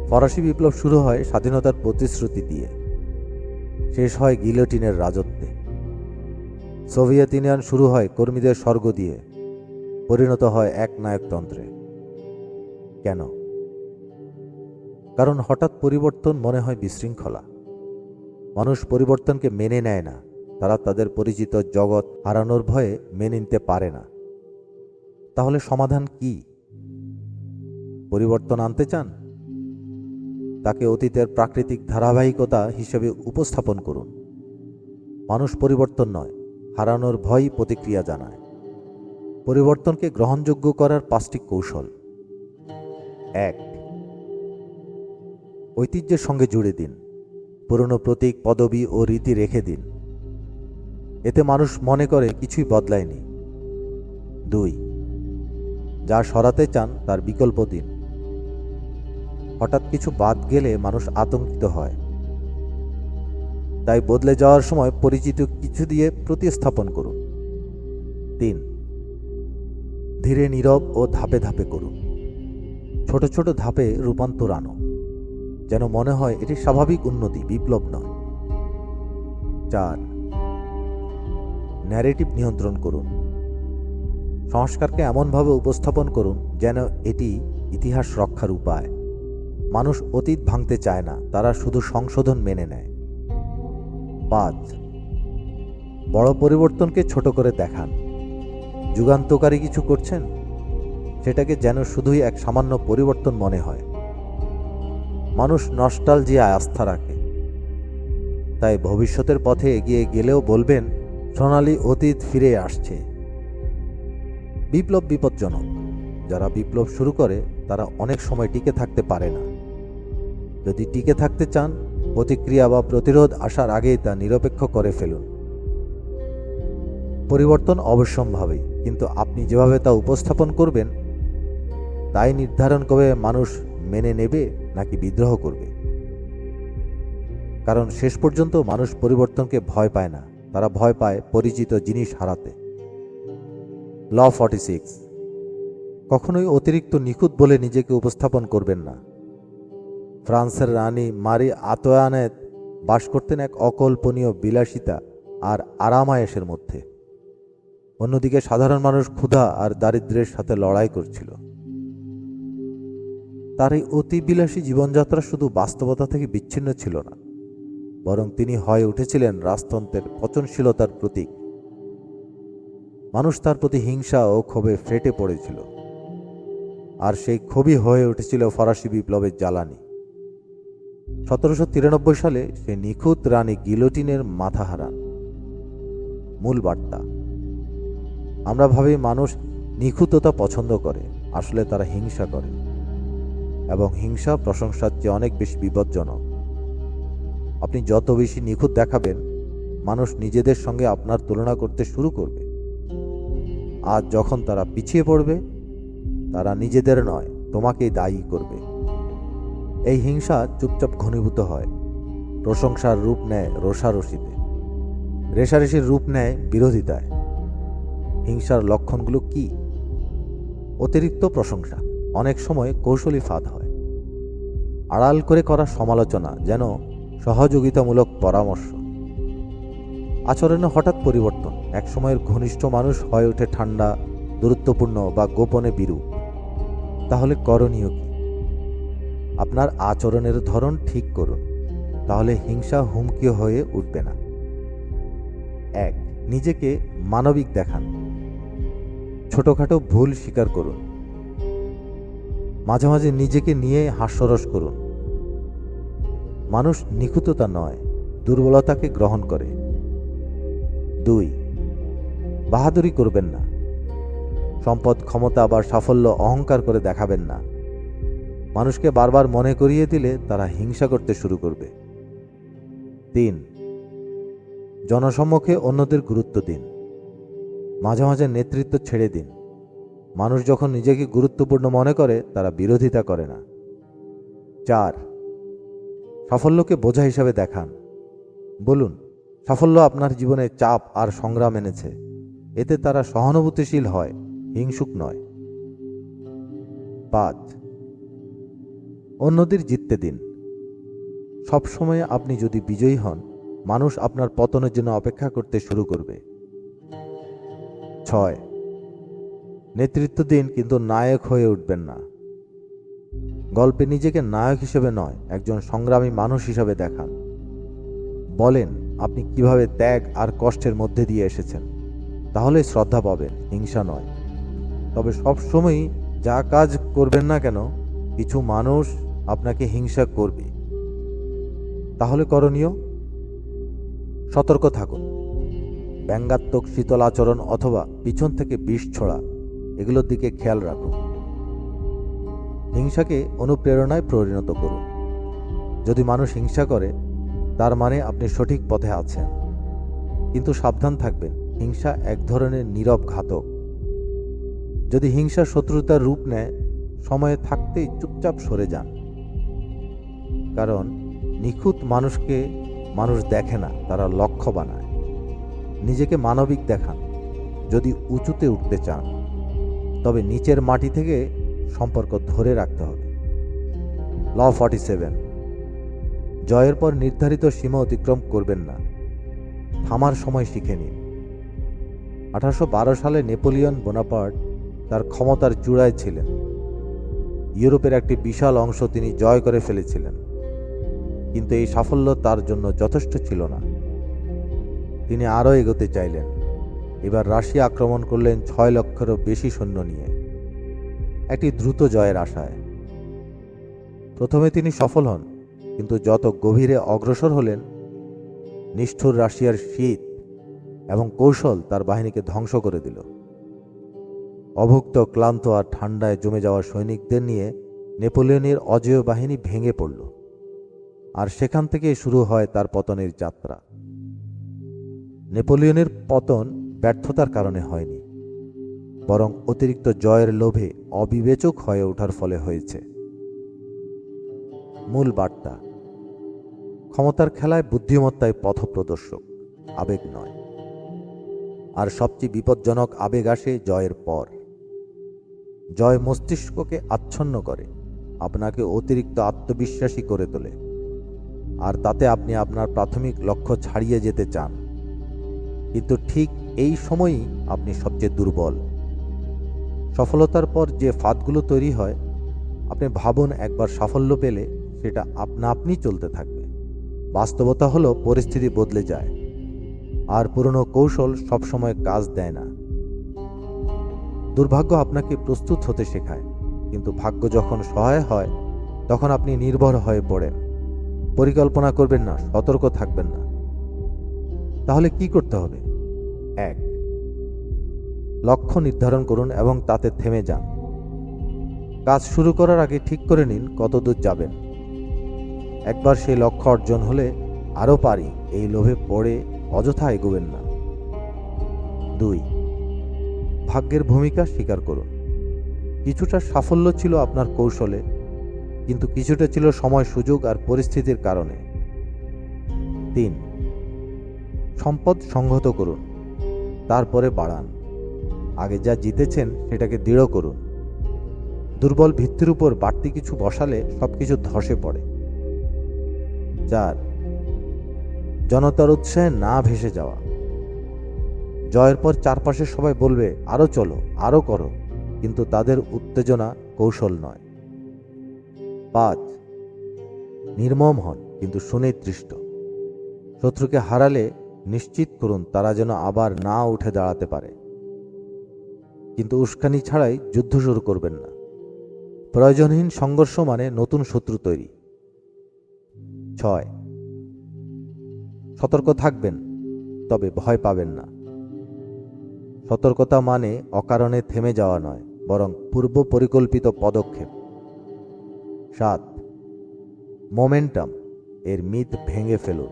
ফরাসি বিপ্লব শুরু হয় স্বাধীনতার প্রতিশ্রুতি দিয়ে, শেষ হয় গিলোটিনের রাজত্বে। সোভিয়েত ইউনিয়ন শুরু হয় কর্মীদের স্বর্গ দিয়ে, পরিণত হয় একনায়কতন্ত্রে। কেন? কারণ হঠাৎ পরিবর্তন মনে হয় বিশৃঙ্খলা। মানুষ পরিবর্তনকে মেনে নেয় না, তারা তাদের পরিচিত জগৎ হারানোর ভয়ে মেনে নিতে পারে না। তাহলে সমাধান কি? পরিবর্তন আনতে চান? তাকে অতীতের প্রাকৃতিক ধারাবাহিকতা হিসেবে উপস্থাপন করুন। মানুষ পরিবর্তন নয়, হারানোর ভয়ই প্রতিক্রিয়া জানায়। পরিবর্তনকে গ্রহণযোগ্য করার 5টি কৌশল। 1, ঐতিহ্যের সঙ্গে জুড়ে দিন। পুরনো প্রতীক, পদবি ও রীতি রেখে দিন। এতে মানুষ মনে করে কিছুই বদলায়নি। 2, যা সরাতে চান তার বিকল্প দিন। হঠাৎ কিছু বাদ গেলে মানুষ আতঙ্কিত হয়, তাই বদলে যাওয়ার সময় পরিচিত কিছু দিয়ে প্রতিস্থাপন করুন। 3, ধীরে, নীরব ও ধাপে ধাপে করুন। ছোট ছোট ধাপে রূপান্তর আনো, যেন মনে হয় এটি স্বাভাবিক উন্নতি, বিপ্লব নয়। 4, ন্যারেটিভ নিয়ন্ত্রণ করুন। সংস্কারকে এমনভাবে উপস্থাপন করুন যেন এটি ইতিহাস রক্ষার উপায়। মানুষ অতীত ভাঙতে চায় না, তারা শুধু সংশোধন মেনে নেয়। 5, বড় পরিবর্তনকে ছোট করে দেখান। যুগান্তকারী কিছু করছেন, সেটাকে যেন শুধুই এক সামান্য পরিবর্তন মনে হয়। মানুষ নস্টালজিয়ায় আস্থা রাখে, তাই ভবিষ্যতের পথে এগিয়ে গেলেও বলবেন, সোনালী অতীত ফিরে আসছে। বিপ্লব বিপজ্জনক। যারা বিপ্লব শুরু করে তারা অনেক সময় টিকে থাকতে পারে না। যদি টিকে থাকতে চান, প্রতিক্রিয়া বা প্রতিরোধ আসার আগেই তা নিরপেক্ষ করে ফেলুন। পরিবর্তন অবশ্যম্ভাবী, কিন্তু আপনি যেভাবে তা উপস্থাপন করবেন তাই নির্ধারণ করবে মানুষ মেনে নেবে নাকি বিদ্রোহ করবে। কারণ শেষ পর্যন্ত মানুষ পরিবর্তনকে ভয় পায় না, তারা ভয় পায় পরিচিত জিনিস হারাতে। ল 46, কখনোই অতিরিক্ত নিখুঁত বলে নিজেকে উপস্থাপন করবেন না। ফ্রান্সের রানী মারি আতোয়ানেত বাস করতেন এক অকল্পনীয় বিলাসিতা আর আরামায়েশের মধ্যে। অন্যদিকে সাধারণ মানুষ ক্ষুধা আর দারিদ্র্যের সাথে লড়াই করছিল। তার এই অতি বিলাসী জীবনযাত্রা শুধু বাস্তবতা থেকে বিচ্ছিন্ন ছিল না, বরং তিনি হয়ে উঠেছিলেন রাজতন্ত্রের পচনশীলতার প্রতীক। মানুষ তার প্রতি হিংসা ও ক্ষোভে ফেটে পড়েছিল। আর সেই ক্ষোভই হয়ে উঠেছিল ফরাসি বিপ্লবের জ্বালানি। 1793 সালে সে নিখুঁত রানী গিলোটিনের মাথা হারান। মূল বার্তা: আমরা ভাবি মানুষ নিখুঁততা পছন্দ করে, আসলে তারা হিংসা করে, এবং হিংসা প্রশংসার চেয়ে অনেক বেশি বিপজ্জনক। আপনি যত বেশি নিখুঁত দেখাবেন, মানুষ নিজেদের সঙ্গে আপনার তুলনা করতে শুরু করবে। আজ যখন তারা পিছিয়ে পড়বে, তারা নিজেদের নয়, তোমাকেই দায়ী করবে। এই হিংসা চুপচাপ ঘনীভূত হয়, প্রশংসার রূপ নেয় রোষারশিতে, রেষারেষির রূপ নেয় বিরোধিতায়। হিংসার লক্ষণগুলো কি? অতিরিক্ত প্রশংসা, অনেক সময় কৌশলী ফাঁদ হয়। আড়াল করে করা সমালোচনা, যেন সহযোগিতামূলক পরামর্শ। আচরণে হঠাৎ পরিবর্তন, এক সময়ের ঘনিষ্ঠ মানুষ হয়ে ওঠে ঠান্ডা, দূরত্বপূর্ণ বা গোপনে বিরূপ। তাহলে করণীয় কি? আপনার আচরণের ধরন ঠিক করুন, তাহলে হিংসা হুমকি হয়ে উঠবে না। 1. নিজেকে মানবিক দেখান। ছোটখাটো ভুল স্বীকার করুন। মাঝে মাঝে নিজেকে নিয়ে হাস্যরস করুন। মানুষ নিখুঁততা নয়, দুর্বলতাকে গ্রহণ করে। 2. বাহাদুরি করবেন না। সম্পদ, ক্ষমতা বা সাফল্য অহংকার করে দেখাবেন না। মানুষকে বারবার মনে করিয়ে দিলে তারা হিংসা করতে শুরু করবে। 3. জনসম্মুখে অন্যদের গুরুত্ব দিন। মাঝে মাঝে নেতৃত্ব ছেড়ে দিন। মানুষ যখন নিজেকে গুরুত্বপূর্ণ মনে করে, তারা বিরোধিতা করে না। 4. সাফল্যকে বোঝা হিসাবে দেখান। বলুন, সাফল্য আপনার জীবনে চাপ আর সংগ্রাম এনেছে। এতে তারা সহানুভূতিশীল হয়, হিংসুক নয়। 5. অন্যদের জিততে দিন। সবসময় আপনি যদি বিজয়ী হন, মানুষ আপনার পতনের জন্য অপেক্ষা করতে শুরু করবে। 6. নেতৃত্ব দিন, কিন্তু নায়ক হয়ে উঠবেন না। গল্পে নিজেকে নায়ক হিসেবে নয়, একজন সংগ্রামী মানুষ হিসেবে দেখান। বলেন আপনি কিভাবে ত্যাগ আর কষ্টের মধ্যে দিয়ে এসেছেন, তাহলে শ্রদ্ধা পাবেন, হিংসা নয়। তবে সবসময়ই যা কাজ করবেন না কেন, কিছু মানুষ আপনাকে হিংসা করবে। তাহলে করণীয়: সতর্ক থাকুন। ব্যঙ্গাত্মক শীতল আচরণ অথবা পিছন থেকে বিষ ছোড়া, এগুলোর দিকে খেয়াল রাখুন। হিংসাকে অনুপ্রেরণায় পরিণত করুন। যদি মানুষ হিংসা করে, তার মানে আপনি সঠিক পথে আছেন। কিন্তু সাবধান থাকবেন, হিংসা এক ধরনের নীরব ঘাতক। যদি হিংসা শত্রুতার রূপ নেয়, সময়ে থাকতেই চুপচাপ সরে যান। কারণ নিখুঁত মানুষকে মানুষ দেখে না, তারা লক্ষ্য বানায়। নিজেকে মানবিক দেখান যদি উঁচুতে উঠতে চান, তবে নিচের মাটি থেকে সম্পর্ক ধরে রাখতে হবে। ল 47: জয়ের পর নির্ধারিত সীমা অতিক্রম করবেন না। থামার সময় শিখে নিন। 1812 সালে নেপোলিয়ন বোনাপার্ট তার ক্ষমতার চূড়ায় ছিলেন। ইউরোপের একটি বিশাল অংশ তিনি জয় করে ফেলেছিলেন, কিন্তু এই সাফল্য তার জন্য যথেষ্ট ছিল না। তিনি আরও এগোতে চাইলেন। এবার রাশিয়া আক্রমণ করলেন 6 লক্ষেরও বেশি সৈন্য নিয়ে, একটি দ্রুত জয়ের আশায়। প্রথমে তিনি সফল হন, কিন্তু যত গভীরে অগ্রসর হলেন, নিষ্ঠুর রাশিয়ার শীত এবং কৌশল তার বাহিনীকে ধ্বংস করে দিল। অভুক্ত, ক্লান্ত আর ঠান্ডায় জমে যাওয়া সৈনিকদের নিয়ে নেপোলিয়নের অজেয় বাহিনী ভেঙে পড়ল, আর সেখান থেকে শুরু হয় তার পতনের যাত্রা। নেপোলিয়নের পতন ব্যর্থতার কারণে হয়নি, বরং অতিরিক্ত জয়ের লোভে অবিবেচক হয়ে ওঠার ফলে হয়েছে। মূল বার্তা: ক্ষমতার খেলায় বুদ্ধিমত্তাই পথপ্রদর্শক, আবেগ নয়। আর সবচেয়ে বিপজ্জনক আবেগ আসে জয়ের পর। জয় মস্তিষ্ককে আচ্ছন্ন করে, আপনাকে অতিরিক্ত আত্মবিশ্বাসী করে তোলে, আর তাতে আপনি আপনার প্রাথমিক লক্ষ্য ছাড়িয়ে যেতে চান। কিন্তু ঠিক এই সময়ই আপনি সবচেয়ে দুর্বল। সফলতার পর যে ফাঁদগুলো তৈরি হয়, আপনি ভাবুন একবার সাফল্য পেলে সেটা আপনা আপনি চলতে থাকবে। বাস্তবতা হলো পরিস্থিতি বদলে যায়, আর পুরনো কৌশল সবসময় কাজ দেয় না। দুর্ভাগ্য আপনাকে প্রস্তুত হতে শেখায়, কিন্তু ভাগ্য যখন সহায় হয় তখন আপনি নির্ভর হয়ে পড়েন। পরিকল্পনা করবেন না, সতর্ক থাকবেন না। তাহলে কি করতে হবে? 1. লক্ষ্য নির্ধারণ করুন এবং তাতে থেমে যান। কাজ শুরু করার আগে ঠিক করে নিন কত দূর যাবেন। একবার সেই লক্ষ্য অর্জন হলে আরও পারি এই লোভে পড়ে অযথা এগোবেন না। 2. ভাগ্যের ভূমিকা স্বীকার করুন। কিছুটা সাফল্য ছিল আপনার কৌশলে, কিন্তু কিছুটা ছিল সময়, সুযোগ আর পরিস্থিতির কারণে। 3. সম্পদ সংহত করুন, তারপরে বাড়ান। আগে যা জিতেছেন সেটাকে দৃঢ় করুন। দুর্বল ভিত্তির উপর বাড়তি কিছু বসালে সবকিছু ধসে পড়ে। 4. জনতার উৎসাহে না ভেসে যাওয়া। জয়ের পর চারপাশে সবাই বলবে আরও চলো, আরও করো, কিন্তু তাদের উত্তেজনা কৌশল নয়। 5. নির্মম হন, কিন্তু সুনির্দিষ্ট। শত্রুকে হারালে নিশ্চিত করুন তারা যেন আবার না উঠে দাঁড়াতে পারে, কিন্তু উস্কানি ছাড়াই যুদ্ধ শুরু করবেন না। প্রয়োজনহীন সংঘর্ষ মানে নতুন শত্রু তৈরি। 6. সতর্ক থাকবেন, তবে ভয় পাবেন না। সতর্কতা মানে অকারণে থেমে যাওয়া নয়, বরং পূর্ব পরিকল্পিত পদক্ষেপ। 7. মোমেন্টাম এর মিথ ভেঙে ফেলুন।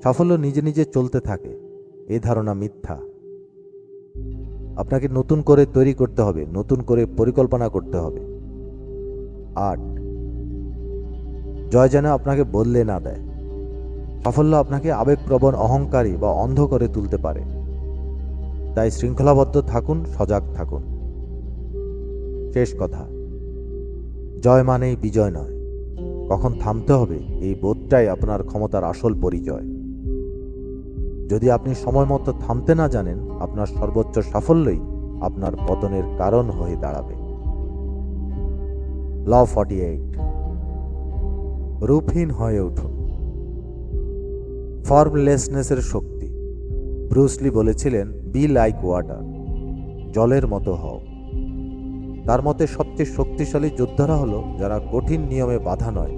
সাফল্য নিজে নিজে চলতে থাকে, এ ধারণা মিথ্যা। আপনাকে নতুন করে তৈরি করতে হবে, নতুন করে পরিকল্পনা করতে হবে। 8. জয় যেন আপনাকে বদলে না দেয়। সাফল্য আপনাকে আবেগপ্রবণ, অহংকারী বা অন্ধ করে তুলতে পারে। তাই শৃঙ্খলাবদ্ধ থাকুন, সজাগ থাকুন। শেষ কথা, জয় মানেই বিজয় নয়। কখন থামতে হবে এই বোধটাই আপনার ক্ষমতার আসল পরিচয়। যদি আপনি সময় মতো থামতে না জানেন, আপনার সর্বোচ্চ সাফল্যই আপনার পতনের কারণ হয়ে দাঁড়াবে। ল 48। রূপহীন হয়ে উঠুন। ফর্মলেসনেসের শক্তি। ব্রুস লি বলেছিলেন, বি লাইক ওয়াটার, জলের মতো হও। তার মতে সবচেয়ে শক্তিশালী যোদ্ধারা হলো যারা কঠিন নিয়মে বাধা নয়,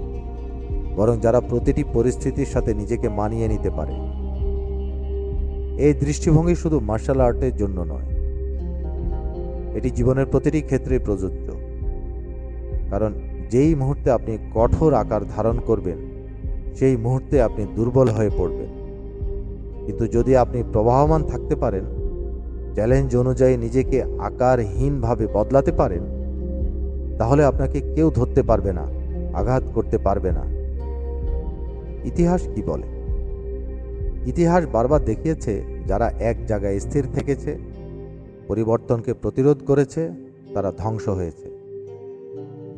বরং যারা প্রতিটি পরিস্থিতির সাথে নিজেকে মানিয়ে নিতে পারে। এই দৃষ্টিভঙ্গি শুধু মার্শাল আর্টের জন্য নয়, এটি জীবনের প্রতিটি ক্ষেত্রে প্রযোজ্য। কারণ যেই মুহূর্তে আপনি কঠোর আকার ধারণ করবেন, সেই মুহূর্তে আপনি দুর্বল হয়ে পড়বেন। কিন্তু যদি আপনি প্রবাহমান থাকতে পারেন, চ্যালেঞ্জ অনুযায়ী নিজেকে আকারহীনভাবে বদলাতে পারেন, তাহলে আপনাকে কেউ ধরতে পারবে না, আঘাত করতে পারবে না। ইতিহাস কি বলে? ইতিহাস বারবার দেখিয়েছে, যারা এক জায়গায় স্থির থেকেছে, পরিবর্তনকে প্রতিরোধ করেছে, তারা ধ্বংস হয়েছে।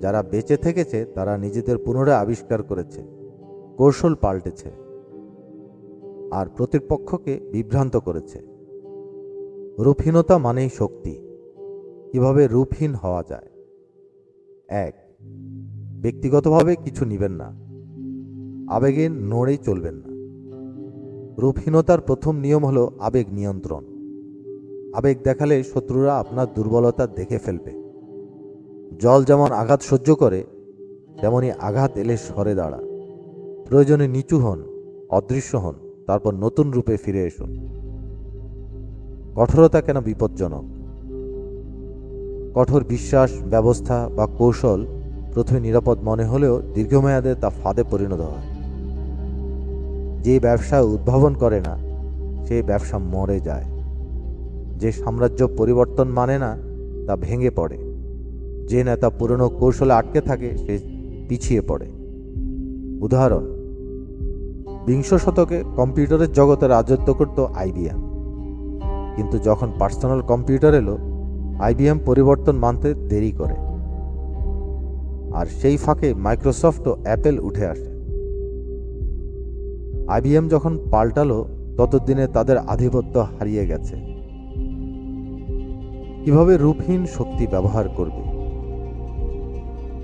যারা বেঁচে থেকেছে তারা নিজেদের পুনরায় আবিষ্কার করেছে, কৌশল পাল্টেছে, আর প্রতিপক্ষকে বিভ্রান্ত করেছে। রূপহীনতা মানেই শক্তি। কিভাবে রূপহীন হওয়া যায়? 1. ব্যক্তিগতভাবে কিছু নেবেন না, আবেগে নড়েই চলবেন না। রূপহীনতার প্রথম নিয়ম হলো আবেগ নিয়ন্ত্রণ। আবেগ দেখালে শত্রুরা আপনার দুর্বলতা দেখে ফেলবে। জল যেমন আঘাত সহ্য করে, তেমনি আঘাত এলে সরে দাঁড়ান। প্রয়োজনে নিচু হন, অদৃশ্য হন, তারপর নতুন রূপে ফিরে আসুন। কঠোরতা কেন বিপজ্জনক? কঠোর বিশ্বাস, ব্যবস্থা বা কৌশল প্রথমে নিরাপদ মনে হলেও দীর্ঘমেয়াদে তা ফাঁদে পরিণত হয়। যে ব্যবসা উদ্ভাবন করে না, সেই ব্যবসা মরে যায়। যে সাম্রাজ্য পরিবর্তন মানে না, তা ভেঙে পড়ে। যে নেতা পুরনো কৌশলে আটকে থাকে, সে পিছিয়ে পড়ে। উদাহরণ, বিংশ শতকে কম্পিউটারের জগতে রাজত্ব করত আইবিএম, কিন্তু যখন পার্সোনাল কম্পিউটার এলো, আইবিএম পরিবর্তন মানতে দেরি করে। আর সেই ফাঁকে মাইক্রোসফট ও অ্যাপেল উঠে আসে। আইবিএম যখন পাল্টালো, ততদিনে তাদের আধিপত্য হারিয়ে গেছে। কিভাবে রূপহীন শক্তি ব্যবহার করবে?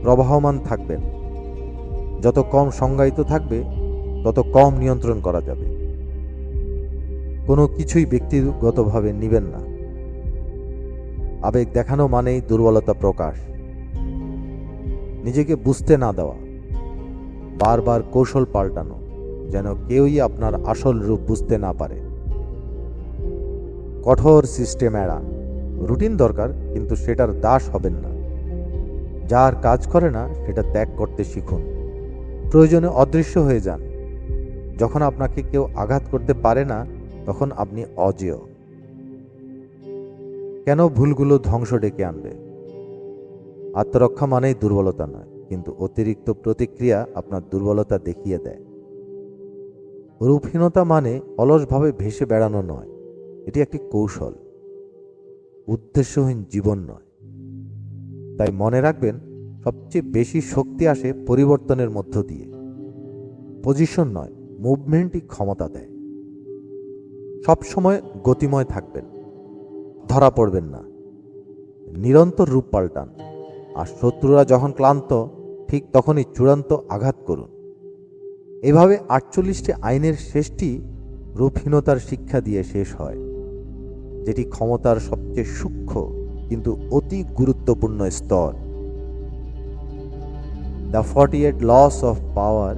প্রবাহমান থাকবেন। যত কম সংজ্ঞায়িত থাকবে, তত কম নিয়ন্ত্রণ করা যাবে। কোনো কিছুই ব্যক্তিগতভাবে নেবেন না। আবেগ দেখানো মানেই দুর্বলতা প্রকাশ। নিজেকে বুঝতে না দেওয়া, বারবার কৌশল পাল্টানো, যেন কেউই আপনার আসল রূপ বুঝতে না পারে। কঠোর সিস্টেম এড়ান। রুটিন দরকার, কিন্তু সেটার দাস হবেন না। যার কাজ করে না সেটা ত্যাগ করতে শিখুন। প্রয়োজনে অদৃশ্য হয়ে যান। যখন আপনাকে কেউ আঘাত করতে পারে না, তখন আপনি অজেয়। কেন ভুলগুলো ধ্বংস ডেকে আনবে? আত্মরক্ষা মানেই দুর্বলতা নয়, কিন্তু অতিরিক্ত প্রতিক্রিয়া আপনার দুর্বলতা দেখিয়ে দেয়। রূপহীনতা মানে অলসভাবে ভেসে বেড়ানো নয়, এটি একটি কৌশল, উদ্দেশ্যহীন জীবন নয়। তাই মনে রাখবেন, সবচেয়ে বেশি শক্তি আসে পরিবর্তনের মধ্য দিয়ে। পজিশন নয়, মুভমেন্টই ক্ষমতা দেয়। সবসময় গতিময় থাকবেন, ধরা পড়বেন না। নিরন্তর রূপ পাল্টান, আর শত্রুরা যখন ক্লান্ত, ঠিক তখনই চূড়ান্ত আঘাত করুন। এভাবে 48টি আইনের শেষটি রূপহীনতার শিক্ষা দিয়ে শেষ হয়, যেটি ক্ষমতার সবচেয়ে সূক্ষ্ম কিন্তু অতি গুরুত্বপূর্ণ স্তর। দ্য 48 লস অফ পাওয়ার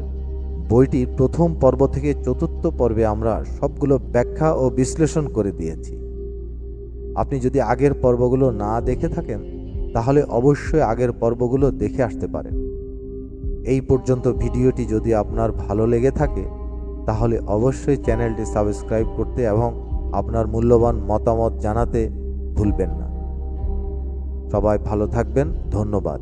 বইটির প্রথম পর্ব থেকে চতুর্থ পর্বে আমরা সবগুলো ব্যাখ্যা ও বিশ্লেষণ করে দিয়েছি। আপনি যদি আগের পর্বগুলো না দেখে থাকেন, তাহলে অবশ্যই আগের পর্বগুলো দেখে আসতে পারেন। এই পর্যন্ত ভিডিওটি যদি আপনার ভালো লেগে থাকে, তাহলে অবশ্যই চ্যানেলটি সাবস্ক্রাইব করতে এবং আপনার মূল্যবান মতামত জানাতে ভুলবেন না। সবাই ভালো থাকবেন। ধন্যবাদ।